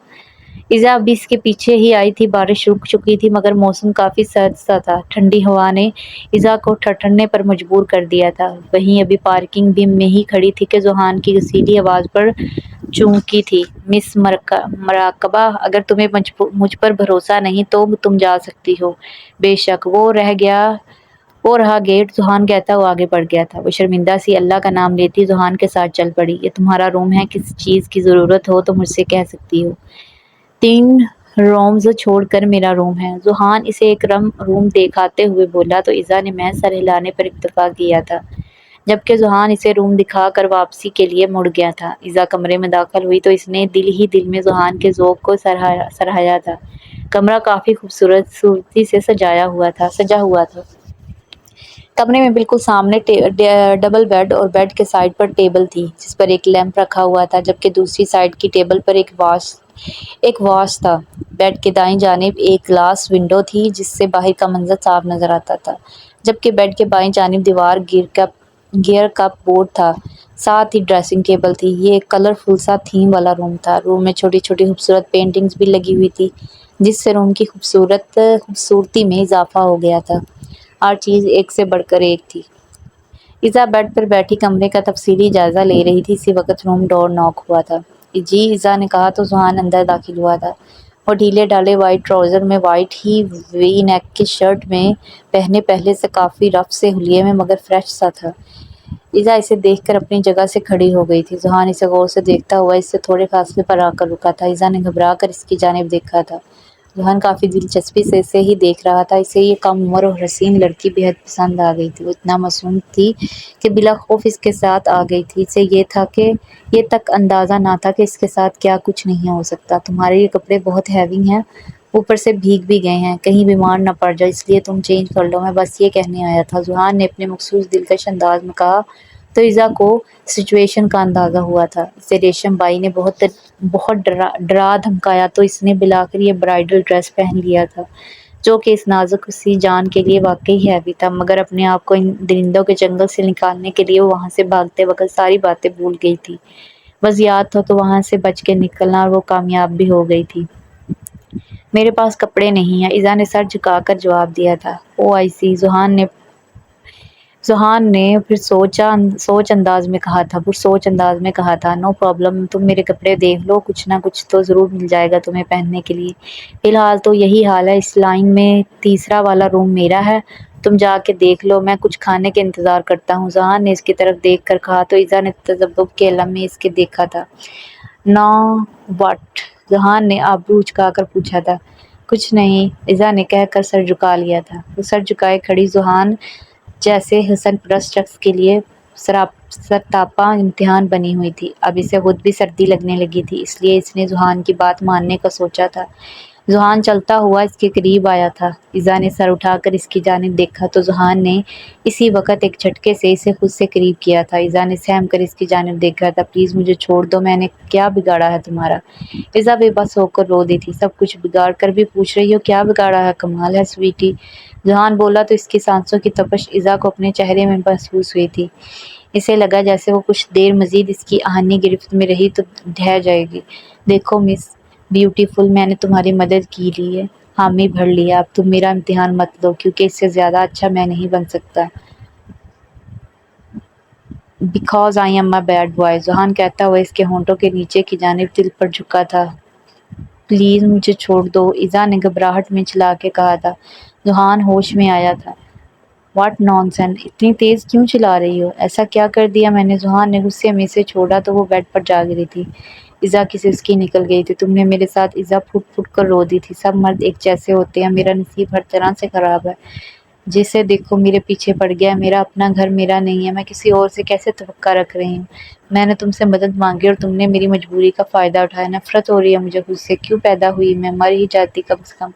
ایزا اب بھی اس کے پیچھے ہی آئی تھی۔ بارش رک چکی تھی مگر موسم کافی سرد سا تھا۔ ٹھنڈی ہوا نے ایزا کو ٹھٹھرنے پر مجبور کر دیا تھا۔ وہیں ابھی پارکنگ بھی میں ہی کھڑی تھی کہ ذوحان کی گسیلی آواز پر چونکی تھی۔ مس مراقبہ، اگر تمہیں مجھ پر بھروسہ نہیں تو تم جا سکتی ہو۔ بے شک، وہ رہ گیا وہ رہا گیٹ، ذوحان کہتا وہ آگے بڑھ گیا تھا۔ وہ شرمندہ سی اللہ کا نام لیتی ذوحان کے ساتھ چل پڑی۔ یہ تمہارا روم ہے، کسی چیز کی ضرورت ہو تو مجھ سے کہہ سکتی ہو۔ 3 رومز چھوڑ کر میرا روم ہے۔ ذوحان اسے ایک روم دکھاتے ہوئے بولا تو ایزا نے محض سر ہلانے پر اکتفا کیا تھا، جبکہ ذوحان اسے روم دکھا کر واپسی کے لیے مڑ گیا تھا۔ ایزا کمرے میں داخل ہوئی تو اس نے دل ہی دل میں ذوحان کے ذوق کو سراہا تھا۔ کمرہ کافی خوبصورتی سے سجا ہوا تھا۔ کمرے میں بالکل سامنے ڈبل بیڈ اور بیڈ کے سائڈ پر ٹیبل تھی جس پر ایک لیمپ رکھا ہوا تھا، جبکہ دوسری سائڈ کی ٹیبل پر ایک واش تھا۔ بیڈ کے دائیں جانب ایک گلاس ونڈو تھی جس سے باہر کا منظر صاف نظر آتا تھا، جبکہ بیڈ کے بائیں جانب دیوار گیئر کپ بورڈ تھا، ساتھ ہی ڈریسنگ ٹیبل تھی۔ یہ ایک کلرفل سا تھیم والا روم تھا۔ روم میں چھوٹی چھوٹی خوبصورت پینٹنگز بھی لگی ہوئی تھی جس سے روم کی خوبصورتی میں اضافہ ہو گیا تھا۔ ہر چیز ایک سے بڑھ کر ایک تھی۔ ایزا بیڈ پر بیٹھی کمرے کا تفصیلی جائزہ لے رہی تھی، اسی وقت روم ڈور ناک ہوا تھا۔ جی، ایزا نے کہا تو ذوحان اندر داخل ہوا تھا۔ وہ ڈھیلے ڈھالے وائٹ ٹراؤزر میں، وائٹ ہی وی نیک کی شرٹ میں پہنے، پہلے سے کافی رف سے حلیے میں مگر فریش سا تھا۔ ایزا اسے دیکھ کر اپنی جگہ سے کھڑی ہو گئی تھی۔ ذوحان اسے غور سے دیکھتا ہوا اس سے تھوڑے فاصلے پر آ کر رکا تھا۔ ایزا نے گھبرا کر اس کی جانب دیکھا تھا۔ ذوحان کافی دلچسپی سے اسے ہی دیکھ رہا تھا۔ اسے یہ کم عمر اور حسین لڑکی بے حد پسند آ گئی تھی۔ وہ اتنا معصوم تھی کہ بلا خوف اس کے ساتھ آ گئی تھی۔ اسے یہ تک اندازہ نہ تھا کہ اس کے ساتھ کیا کچھ نہیں ہو سکتا۔ تمہارے یہ کپڑے بہت ہیوی ہیں، اوپر سے بھیگ بھی گئے ہیں، کہیں بیمار نہ پڑ جاؤ، اس لیے تم چینج کر لو، میں بس یہ کہنے آیا تھا، ذوحان نے اپنے مخصوص دلکش انداز میں کہا تو ایزا کو سچویشن کا اندازہ ہوا تھا۔ اسے ریشم بائی نے بہت ڈرا دھمکایا تو اس نے بالآخر یہ برائڈل ڈریس پہن لیا تھا جو کہ اس نازک سی جان کے لیے واقعی ہیوی تھا، مگر اپنے آپ کو ان درندوں کے جنگل سے نکالنے کے لیے وہ وہاں سے بھاگتے وقت ساری باتیں بھول گئی تھی۔ بس یاد تھا تو وہاں سے بچ کے نکلنا، اور وہ کامیاب بھی ہو گئی تھی۔ میرے پاس کپڑے نہیں ہیں، ایزا نے سر جھکا کر جواب دیا تھا۔ او آئی سی، ذوحان نے پرسوچ انداز میں کہا تھا۔ نو پرابلم، تم میرے کپڑے دیکھ لو، کچھ نہ کچھ تو ضرور مل جائے گا تمہیں پہننے کے لیے۔ فی الحال تو یہی حال ہے، اس لائن میں تیسرا والا روم میرا ہے، تم جا کے دیکھ لو، میں کچھ کھانے کے انتظار کرتا ہوں، ذوحان نے اس کی طرف دیکھ کر کہا تو ایزا نے تذبذب کے عالم میں اس کے دیکھا تھا۔ نا واٹ؟ ذوحان نے آبرو اچکا کر پوچھا تھا۔ کچھ نہیں، ایزا نے کہہ کر سر جھکا لیا تھا۔ وہ سر جھکائے کھڑی ذوحان جیسے حسن پرست شخص کے لیے سرتاپا امتحان بنی ہوئی تھی۔ اب اسے خود بھی سردی لگنے لگی تھی، اس لیے اس نے ذوحان کی بات ماننے کا سوچا تھا۔ ذوحان چلتا ہوا اس کے قریب آیا تھا۔ ایزا نے سر اٹھا کر اس کی جانب دیکھا تو ذوحان نے اسی وقت ایک جھٹکے سے اسے خود سے قریب کیا تھا۔ ایزا نے سہم کر اس کی جانب دیکھا تھا۔ پلیز مجھے چھوڑ دو، میں نے کیا بگاڑا ہے تمہارا؟ ایزا بے بس ہو کر رو دی تھی۔ سب کچھ بگاڑ کر بھی پوچھ رہی ہو کیا بگاڑا ہے؟ کمال ہے سویٹی، ذوحان بولا تو اس کی سانسوں کی تپش ایزا کو اپنے چہرے میں محسوس ہوئی تھی۔ اسے لگا جیسے وہ کچھ دیر مزید اس کی آہنی گرفت میں رہی تو ڈھہ جائے گی۔ دیکھو مس بیوٹیفل، میں نے تمہاری مدد کی لی ہے، حامی بھر لیا، اب تم میرا امتحان مت لو کیونکہ اس سے زیادہ اچھا میں نہیں بن سکتا۔ Because I am a bad boy, Zohan کہتا ہوا اس کے ہونٹوں کے نیچے کی جانب دل پر جھکا تھا۔ پلیز مجھے چھوڑ دو، ایزا نے گھبراہٹ میں چلا کے کہا تھا۔ ذوحان ہوش میں آیا تھا۔ واٹ نان سینس، اتنی تیز کیوں چلا رہی ہو؟ ایسا کیا کر دیا میں نے؟ ذوحان نے غصے میں اسے چھوڑا تو وہ بیڈ پر جا گری تھی۔ ایزا کی سسکی نکل گئی تھی۔ تم نے میرے ساتھ، ایزا پھٹ پھٹ کر رو دی تھی۔ سب مرد ایک جیسے ہوتے ہیں، میرا نصیب ہر طرح سے خراب ہے، جسے دیکھو میرے پیچھے پڑ گیا ہے، میرا اپنا گھر میرا نہیں ہے، میں کسی اور سے کیسے توقع رکھ رہی ہوں؟ میں نے تم سے مدد مانگی اور تم نے میری مجبوری کا فائدہ اٹھایا۔ نفرت ہو رہی ہے مجھے خود سے، کیوں پیدا ہوئی میں؟ مر ہی جاتی کم سے کم۔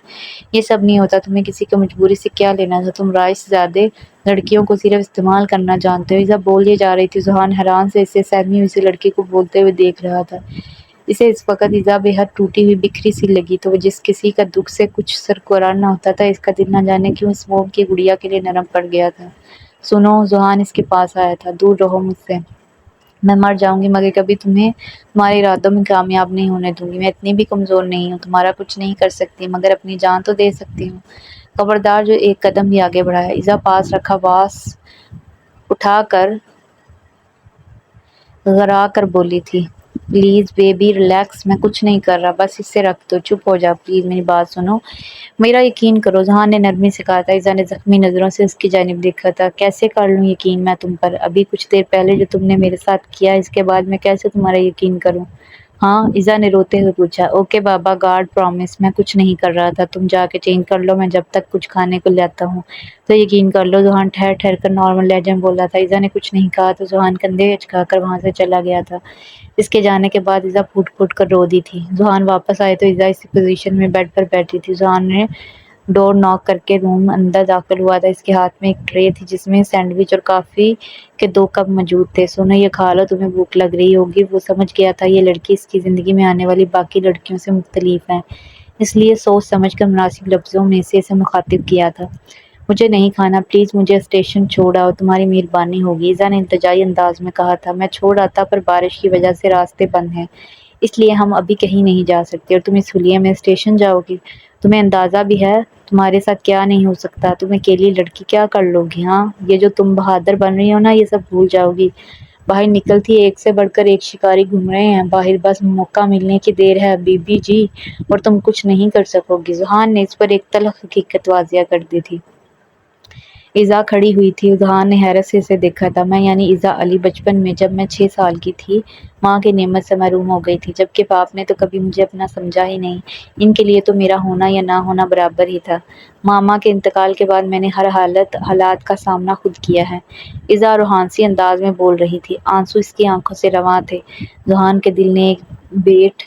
یہ سب نہیں ہوتا، تمہیں کسی کی مجبوری سے کیا لینا تھا؟ تم رائے سے زیادہ لڑکیوں کو صرف استعمال کرنا جانتے ہو۔ ایزا بولے جا رہی تھی۔ ذوحان حیران سے اسے سہمی ہوئی سی لڑکی کو بولتے ہوئے دیکھ رہا تھا۔ اسے اس وقت ایزا بے حد ٹوٹی ہوئی بکھری سی لگی تو وہ جس کسی کا دکھ سے کچھ سرقرار نہ ہوتا تھا، اس کا دل نہ جانے کیوں اس موم کی گڑیا کے لیے نرم پڑ گیا تھا۔ سنو، ذوحان اس کے پاس آیا تھا، دور رہو مجھ سے، میں مر جاؤں گی مگر کبھی تمہیں تمہارے ارادوں میں کامیاب نہیں ہونے دوں گی۔ میں اتنی بھی کمزور نہیں ہوں، تمہارا کچھ نہیں کر سکتی مگر اپنی جان تو دے سکتی ہوں۔ خبردار جو ایک قدم بھی آگے بڑھایا، ایزا پاس رکھا واس اٹھا کر غرا کر بولی تھی۔ پلیز بیبی ریلیکس، میں کچھ نہیں کر رہا، بس اسے رکھ دو، چپ ہو جا پلیز، میری بات سنو، میرا یقین کرو، ذہان نے نرمی سے کہا تھا۔ ایذا نے زخمی نظروں سے اس کی جانب دیکھا تھا۔ کیسے کر لوں یقین میں تم پر؟ ابھی کچھ دیر پہلے جو تم نے میرے ساتھ کیا، اس کے بعد میں کیسے تمہارا یقین کروں؟ ہاں، ایذا نے روتے ہوئے پوچھا۔ اوکے بابا، گاڈ پرامس، میں کچھ نہیں کر رہا تھا، تم جا کے چینج کر لو، میں جب تک کچھ کھانے کو لاتا ہوں تو یقین کر لو، ذہان ٹھہر ٹھہر کر نارمل لہجے میں بولا تھا۔ ایذا نے کچھ نہیں کہا تو ذہان کندھے اچکا کر وہاں سے چلا گیا تھا۔ اس کے جانے کے بعد ایذا پھوٹ پھوٹ کر رو دی تھی۔ ذہان واپس آئے تو ایذا اسی پوزیشن میں بیڈ پر بیٹھی تھی۔ ذہان نے ڈور ناک کر کے روم اندر داخل ہوا تھا۔ اس کے ہاتھ میں ایک ٹرے تھی جس میں سینڈوچ اور کافی کے 2 کپ موجود تھے۔ سنو، یہ کھا لو، تمہیں بھوک لگ رہی ہوگی۔ وہ سمجھ گیا تھا یہ لڑکی اس کی زندگی میں آنے والی باقی لڑکیوں سے مختلف ہے، اس لیے سوچ سمجھ کر مناسب لفظوں میں سے اسے مخاطب کیا تھا۔ مجھے نہیں کھانا، پلیز مجھے اسٹیشن چھوڑ آؤ، تمہاری مہربانی ہوگی، ایذا نے التجائی انداز میں کہا تھا۔ میں چھوڑ آتا پر بارش کی وجہ سے راستے بند ہیں، اس لیے ہم ابھی کہیں نہیں جا سکتے، اور تم اس حلیے میں اسٹیشن جاؤ گی؟ تمہیں اندازہ بھی ہے تمہارے ساتھ کیا نہیں ہو سکتا؟ تم اکیلی لڑکی کیا کر لو گی؟ ہاں، یہ جو تم بہادر بن رہی ہو نا، یہ سب بھول جاؤ گی۔ باہر نکلتی ایک سے بڑھ کر ایک شکاری گھوم رہے ہیں باہر، بس موقع ملنے کی دیر ہے بی جی، اور تم کچھ نہیں کر سکو گی۔ ذہان نے اس پر ایک تلخ حقیقت واضح کر دی تھی۔ ایذا کھڑی ہوئی تھی۔ ذہان نے حیرت سے اسے دیکھا تھا۔ میں یعنی ایذا علی، بچپن میں جب میں 6 سال کی تھی ماں کی نعمت سے محروم ہو گئی تھی، جبکہ باپ نے تو کبھی مجھے اپنا سمجھا ہی نہیں۔ ان کے لیے تو میرا ہونا یا نہ ہونا برابر ہی تھا۔ ماما کے انتقال کے بعد میں نے ہر حالات کا سامنا خود کیا ہے۔ ایذا روحانسی انداز میں بول رہی تھی، آنسو اس کی آنکھوں سے رواں تھے۔ ذہان کے دل نے ایک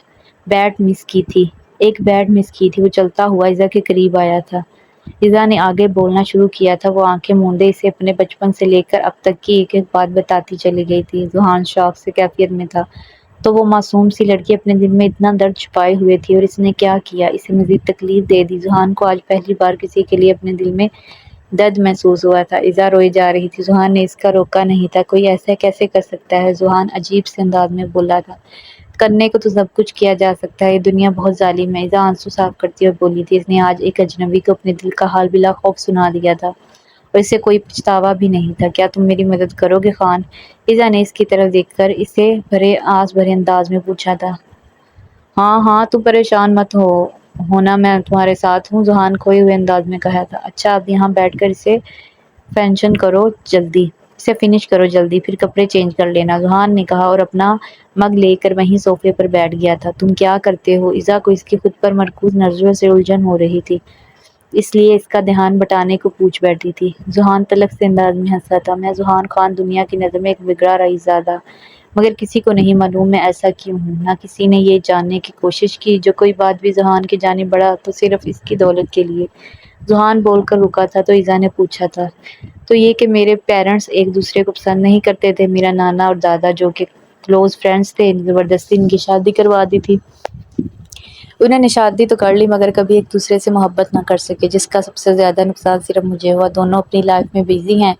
بیٹ مس کی تھی۔ وہ چلتا ہوا ایذا کے قریب آیا تھا۔ ایذا نے آگے بولنا شروع کیا تھا۔ وہ آنکھیں موندے اسے اپنے بچپن سے لے کر اب تک کی ایک ایک بات بتاتی چلی گئی تھی۔ ذہان شوق سے کیفیت میں تھا۔ تو وہ معصوم سی لڑکی اپنے دل میں اتنا درد چھپائے ہوئے تھی، اور اس نے کیا کیا؟ اسے مزید تکلیف دے دی۔ ذہان کو آج پہلی بار کسی کے لیے اپنے دل میں درد محسوس ہوا تھا۔ ایذا روئے جا رہی تھی۔ ذہان نے اس کا روکا نہیں تھا۔ کوئی ایسا کیسے کر سکتا ہے؟ ذہان عجیب سے انداز میں بولا تھا۔ کرنے کو تو سب کچھ کیا جا سکتا ہے، یہ دنیا بہت ظالم ہے۔ ایذا آنسو صاف کرتی ہوئے بولی تھی۔ اس نے آج ایک اجنبی کو اپنے دل کا حال بلا خوف سنا دیا تھا، اور اسے کوئی پچھتاوا بھی نہیں تھا۔ کیا تم میری مدد کرو گے خان؟ ایذا نے اس کی طرف دیکھ کر اسے آس بھرے انداز میں پوچھا تھا۔ ہاں ہاں، تم پریشان مت ہونا، میں تمہارے ساتھ ہوں، ذہان کھوئے ہوئے انداز میں کہا تھا۔ اچھا، اب یہاں بیٹھ کر اسے فنش کرو جلدی، پھر کپڑے چینج کر لینا، ذہان نے کہا، اور اپنا مگ لے کر وہیں صوفے پر بیٹھ گیا تھا۔ تم کیا کرتے ہو؟ ایذا کو اس کی خود پر مرکوز نظروں سے الجھن ہو رہی تھی، اس لیے اس کا دھیان بٹانے کو پوچھ بیٹھی تھی۔ ذہان تلخ سے انداز میں ہنسا تھا۔ میں ذہان خان، دنیا کی نظر میں ایک بگڑا رئیس زادہ، مگر کسی کو نہیں معلوم میں ایسا کیوں ہوں۔ نہ کسی نے یہ جاننے کی کوشش کی۔ جو کوئی بات بھی ذہان کی جانب بڑھا تو صرف اس کی دولت کے لیے۔ ذہان بول کر رکا تھا تو ایذا نے پوچھا تھا، تو یہ کہ میرے پیرنٹس ایک دوسرے کو پسند نہیں کرتے تھے؟ میرا نانا اور دادا جو کہ کلوز فرینڈز تھے، زبردستی ان کی شادی کروا دی تھی۔ انہوں نے شادی تو کر لی مگر کبھی ایک دوسرے سے محبت نہ کر سکے، جس کا سب سے زیادہ نقصان صرف مجھے ہوا۔ دونوں اپنی لائف میں بزی ہیں۔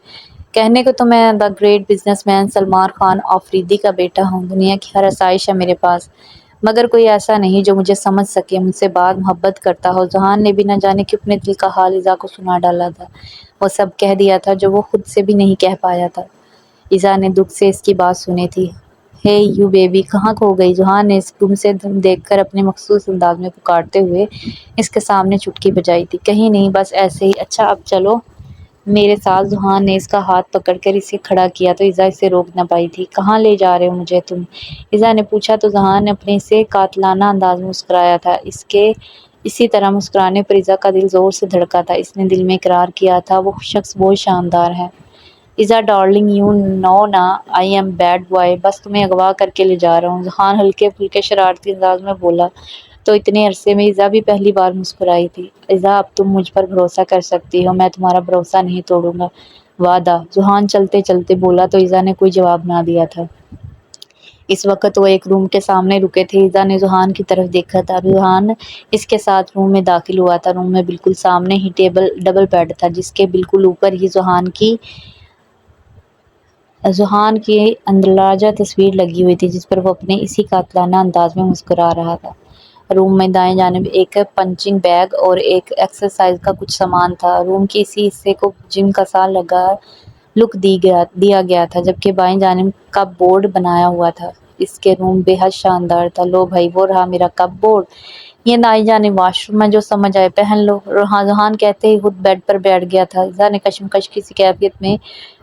کہنے کو تو میں the great business man Salman Khan Afridi کا بیٹا ہوں، دنیا کی ہر آسائش ہے میرے پاس، مگر کوئی ایسا نہیں جو مجھے سمجھ سکے، مجھ سے بات محبت کرتا ہو۔ ذہان نے بھی نہ جانے کہ اپنے دل کا حال ایذا کو سنا ڈالا تھا، وہ سب کہہ دیا تھا جو وہ خود سے بھی نہیں کہہ پایا تھا۔ ایذا نے دکھ سے اس کی بات سنی تھی۔ ہے یو بیبی، کہاں کھو گئی؟ ذہان نے اس گم سے دیکھ کر اپنے مخصوص انداز میں پکارتے ہوئے اس کے سامنے چٹکی بجائی تھی۔ کہیں نہیں، بس ایسے ہی۔ اچھا، اب چلو میرے ساتھ۔ ذہان نے اس کا ہاتھ پکڑ کر اسے کھڑا کیا تو ایذا اسے روک نہ پائی تھی۔ کہاں لے جا رہے ہو مجھے تم؟ ایذا نے پوچھا تو ذہان نے اپنے سے قاتلانہ انداز میں مسکرایا تھا۔ اسی طرح مسکرانے پر ایذا کا دل زور سے دھڑکا تھا۔ اس نے دل میں اقرار کیا تھا، وہ شخص بہت شاندار ہے۔ ایذا ڈارلنگ، یو نو نا آئی ایم بیڈ بوائے، بس تمہیں اغوا کر کے لے جا رہا ہوں، ذہان ہلکے پھلکے شرارتی انداز میں بولا تو اتنے عرصے میں ایذا بھی پہلی بار مسکرائی تھی۔ ایذا، اب تم مجھ پر بھروسہ کر سکتی ہو، میں تمہارا بھروسہ نہیں توڑوں گا، وعدہ، ذہان چلتے چلتے بولا تو ایذا نے کوئی جواب نہ دیا تھا۔ اس وقت وہ ایک روم کے سامنے رکے تھے۔ ایذا نے ذہان کی طرف دیکھا تھا۔ ذہان اس کے ساتھ روم میں داخل ہوا تھا۔ روم میں بالکل سامنے ہی ڈبل بیڈ تھا، جس کے بالکل اوپر ہی ذہان کی اندراجہ تصویر لگی ہوئی تھی، جس پر وہ اپنے اسی قاتلانہ انداز میں مسکرا رہا تھا۔ روم میں دائیں جانب ایک پنچنگ بیگ اور ایک ایکسرسائز کا کچھ سامان تھا۔ روم کے اسی حصے کو جم کا سا لک دیا گیا تھا، جبکہ بائیں جانب کا بورڈ بنایا ہوا تھا۔ اس کے روم بے حد شاندار تھا۔ لو بھائی وہ رہا میرا کپ بورڈ، یہ نائی جانے واش روم میں، جو سمجھ آئے پہن لو۔ ذہان کہتے ہی خود بیڈ پر بیٹھ گیا تھا۔ ایزا نے کشمکش کی سی کیفیت میں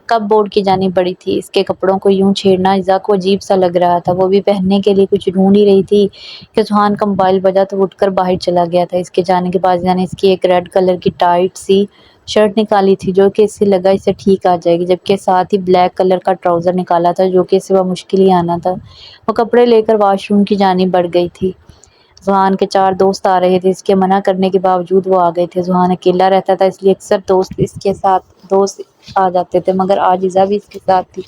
کپ بورڈ کی جانب بڑھی تھی۔ اس کے کپڑوں کو یوں چھیڑنا ایزا کو عجیب سا لگ رہا تھا۔ وہ بھی پہننے کے لیے کچھ ڈھونڈ ہی رہی تھی کہ ذہان کا موبائل بجا تو اٹھ کر باہر چلا گیا تھا۔ اس کے جانے کے بعد ایزا نے اس کی ایک ریڈ کلر کی ٹائٹ سی شرٹ نکالی تھی جو کہ اسے لگا اسے ٹھیک آ جائے گی، جبکہ ساتھ ہی بلیک کلر کا ٹراؤزر نکالا تھا جو کہ اسے بمشکل ہی آنا تھا۔ وہ کپڑے لے کر واش روم کی جانب بڑھ گئی تھی۔ ذہان کے 4 دوست آ رہے تھے، اس کے منع کرنے کے باوجود وہ آ گئے تھے۔ ذہان اکیلا رہتا تھا اس لیے اکثر دوست اس کے ساتھ آ جاتے تھے، مگر آج ایزا بھی اس کے ساتھ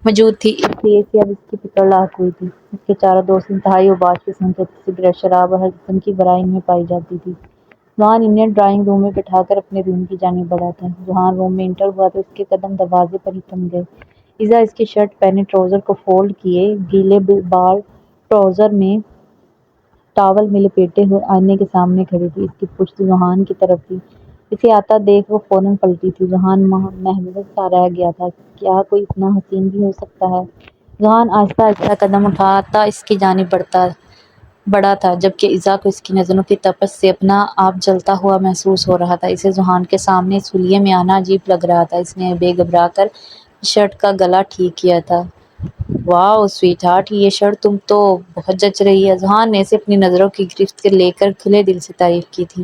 موجود تھی، اس لیے کہ اب اس کی پکڑ لاحق ہوئی تھی۔ اس کے 4 دوست انتہائی اوباش قسم کے تھے، سگریٹ، شراب اور ہر قسم کی برائی ان میں پائی جاتی تھی۔ ذہان انہیں ڈرائنگ روم میں بٹھا کر اپنے روم کی جانب بڑھا تھا۔ ذہان روم میں انٹر ہوا تو اس کے قدم دروازے پر ہی تھم گئے۔ ایزا اس کی شرٹ پہنے، ٹراؤزر کو فولڈ کیے، گیلے بال ٹراؤزر میں ٹاول میں لپیٹے ہوئے آئینے کے سامنے کھڑی تھی۔ اس کی پشت ذہان کی طرف تھی۔ اسے آتا دیکھ وہ فوراً پلٹی تھی۔ ذہان محظوظ سا رہ گیا تھا، کیا کوئی اتنا حسین بھی ہو سکتا ہے؟ ذہان آہستہ آہستہ قدم اٹھاتا اس کی جانب بڑھا تھا، جبکہ ایزا کو اس کی نظروں کی تپش سے اپنا آپ جلتا ہوا محسوس ہو رہا تھا۔ اسے ذہان کے سامنے اس حلیے میں آنا عجیب لگ رہا تھا۔ اس نے بے گھبرا کر شرٹ کا گلا ٹھیک کیا تھا۔ واؤ سویٹ ہارٹ، یہ شرٹ تم تو بہت جچ رہی ہے۔ ذہان نے اسے اپنی نظروں کی گرفت لے کر کھلے دل سے تعریف کی تھی۔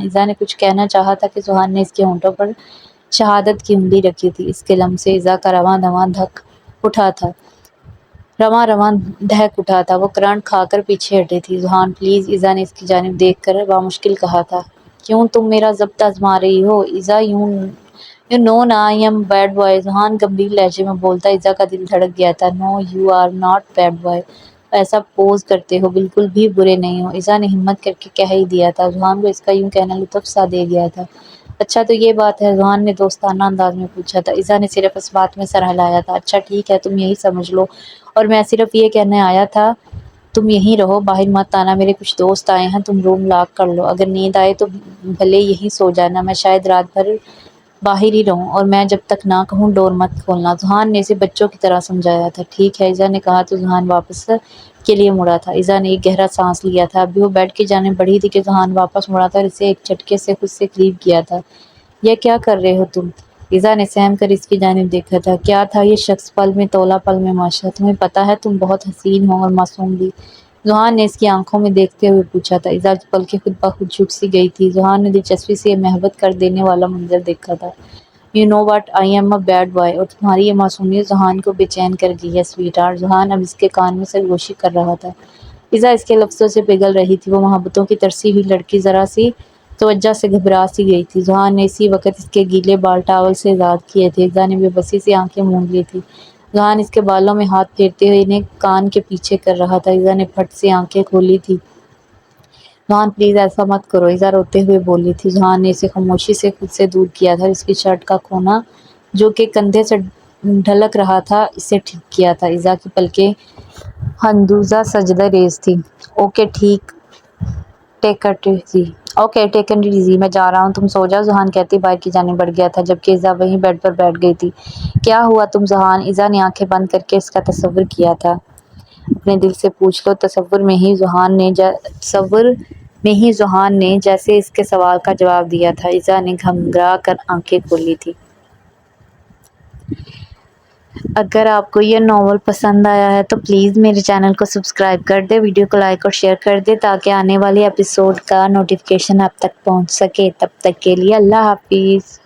ایزا نے کچھ کہنا چاہا تھا کہ ذہان نے اس کے ہونٹوں پر شہادت کی انگلی رکھی تھی۔ اس کے لمس سے ایزا کا رواں رواں دھک اٹھا تھا۔ وہ کرنٹ کھا کر پیچھے ہٹی تھی۔ ذہان پلیز، ایزا نے اس کی جانب دیکھ کر بامشکل کہا تھا۔ کیوں تم میرا ضبط آزما رہی ہو؟ ایزا یو نو نا I am bad boy, Zahan گمبھیر لہجے میں بولتا۔ ایزا کا دل دھڑک گیا تھا۔ No you are not bad boy, ایسا پوز کرتے ہو، بالکل بھی برے نہیں ہو، ایزا نے ہمت کر کے کہہ ہی دیا تھا۔ ذہان کو اس کا یوں کہنا لطف سا دے گیا تھا۔ اچھا تو یہ بات ہے، ذہان نے دوستانہ انداز میں پوچھا تھا۔ ایزا نے صرف اس بات میں سر ہلایا تھا۔ اچھا ٹھیک ہے، تم یہی سمجھ لو، اور میں صرف یہ کہنے آیا تھا تم یہیں رہو، باہر مت آنا، میرے کچھ دوست آئے ہیں، تم روم لاک کر لو، اگر نیند آئے تو بھلے یہیں سو جانا، میں شاید رات بھر باہر ہی رہوں، اور میں جب تک نہ کہوں ڈور مت کھولنا۔ ذہان نے اسے بچوں کی طرح سمجھایا تھا۔ ٹھیک ہے، ایزا نے کہا تو ذہان واپس کے لیے مڑا تھا۔ ایزا نے ایک گہرا سانس لیا تھا۔ ابھی وہ بیڈ کی جانب بڑھی تھی کہ ذہان واپس مڑا تھا اور اسے ایک جھٹکے سے خود سے قریب کیا تھا۔ یہ کیا کر رہے ہو تم؟ ایزا نے سہم کر اس کی جانب دیکھا تھا۔ کیا تھا یہ شخص، پل میں تولا پل میں ماشا، تمہیں پتہ ہے تم بہت حسین ہو اور معصوم بھی، ذہان نے اس کی آنکھوں میں دیکھتے ہوئے پوچھا تھا۔ ایزا کی پلکیں خود بخود جھک سی گئی تھی۔ ذہان نے دلچسپی سے یہ محبت کر دینے والا منظر دیکھا تھا۔ You know what, I am a bad boy, اور تمہاری یہ معصومیت ذہان کو بے چین کر گئی ہے سویٹ ہارٹ۔ ذہان اب اس کے کان میں سرگوشی کر رہا تھا۔ ایزا اس کے لفظوں سے پگھل رہی تھی۔ وہ محبتوں کی ترسی ہوئی لڑکی ذرا سی توجہ سے گھبرا سی گئی تھی۔ ذہان نے اسی وقت اس کے گیلے بال ٹاول سے آزاد کیے تھے۔ ایزا نے بے بسی سے آنکھیں موند لی تھی۔ ذہان اس کے بالوں میں ہاتھ پھیرتے ہوئے انہیں کان کے پیچھے کر رہا تھا۔ ایزا نے پھٹ سے آنکھیں کھولی تھی۔ ذہان پلیز ایسا مت کرو، ایزا روتے ہوئے بولی تھی۔ ذہان نے اسے خاموشی سے خود سے دور کیا تھا اور اس کی شرٹ کا کونا جو کہ کندھے سے ڈھلک رہا تھا اسے ٹھیک کیا تھا۔ ایزا کی پلکیں ہندوزہ سجدہ ریز تھی۔ اوکے ٹھیک، ٹیک اٹ ایزی، میں جا رہا ہوں، تم سو جاؤ، ذہان کہتے باہر کی جانب بڑھ گیا تھا، جبکہ ایزا وہیں بیڈ پر بیٹھ گئی تھی۔ کیا ہوا تم ذہان؟ ایزا نے آنکھیں بند کر کے اس کا تصور کیا تھا۔ اپنے دل سے پوچھ لو، تصور میں ہی ذہان نے جیسے اس کے سوال کا جواب دیا تھا۔ ایزا نے گھمگھرا کر آنکھیں کھولی تھی۔ اگر آپ کو یہ ناول پسند آیا ہے تو پلیز میرے چینل کو سبسکرائب کر دے، ویڈیو کو لائک اور شیئر کر دے تاکہ آنے والے ایپیسوڈ کا نوٹیفیکیشن آپ تک پہنچ سکے۔ تب تک کے لیے اللہ حافظ۔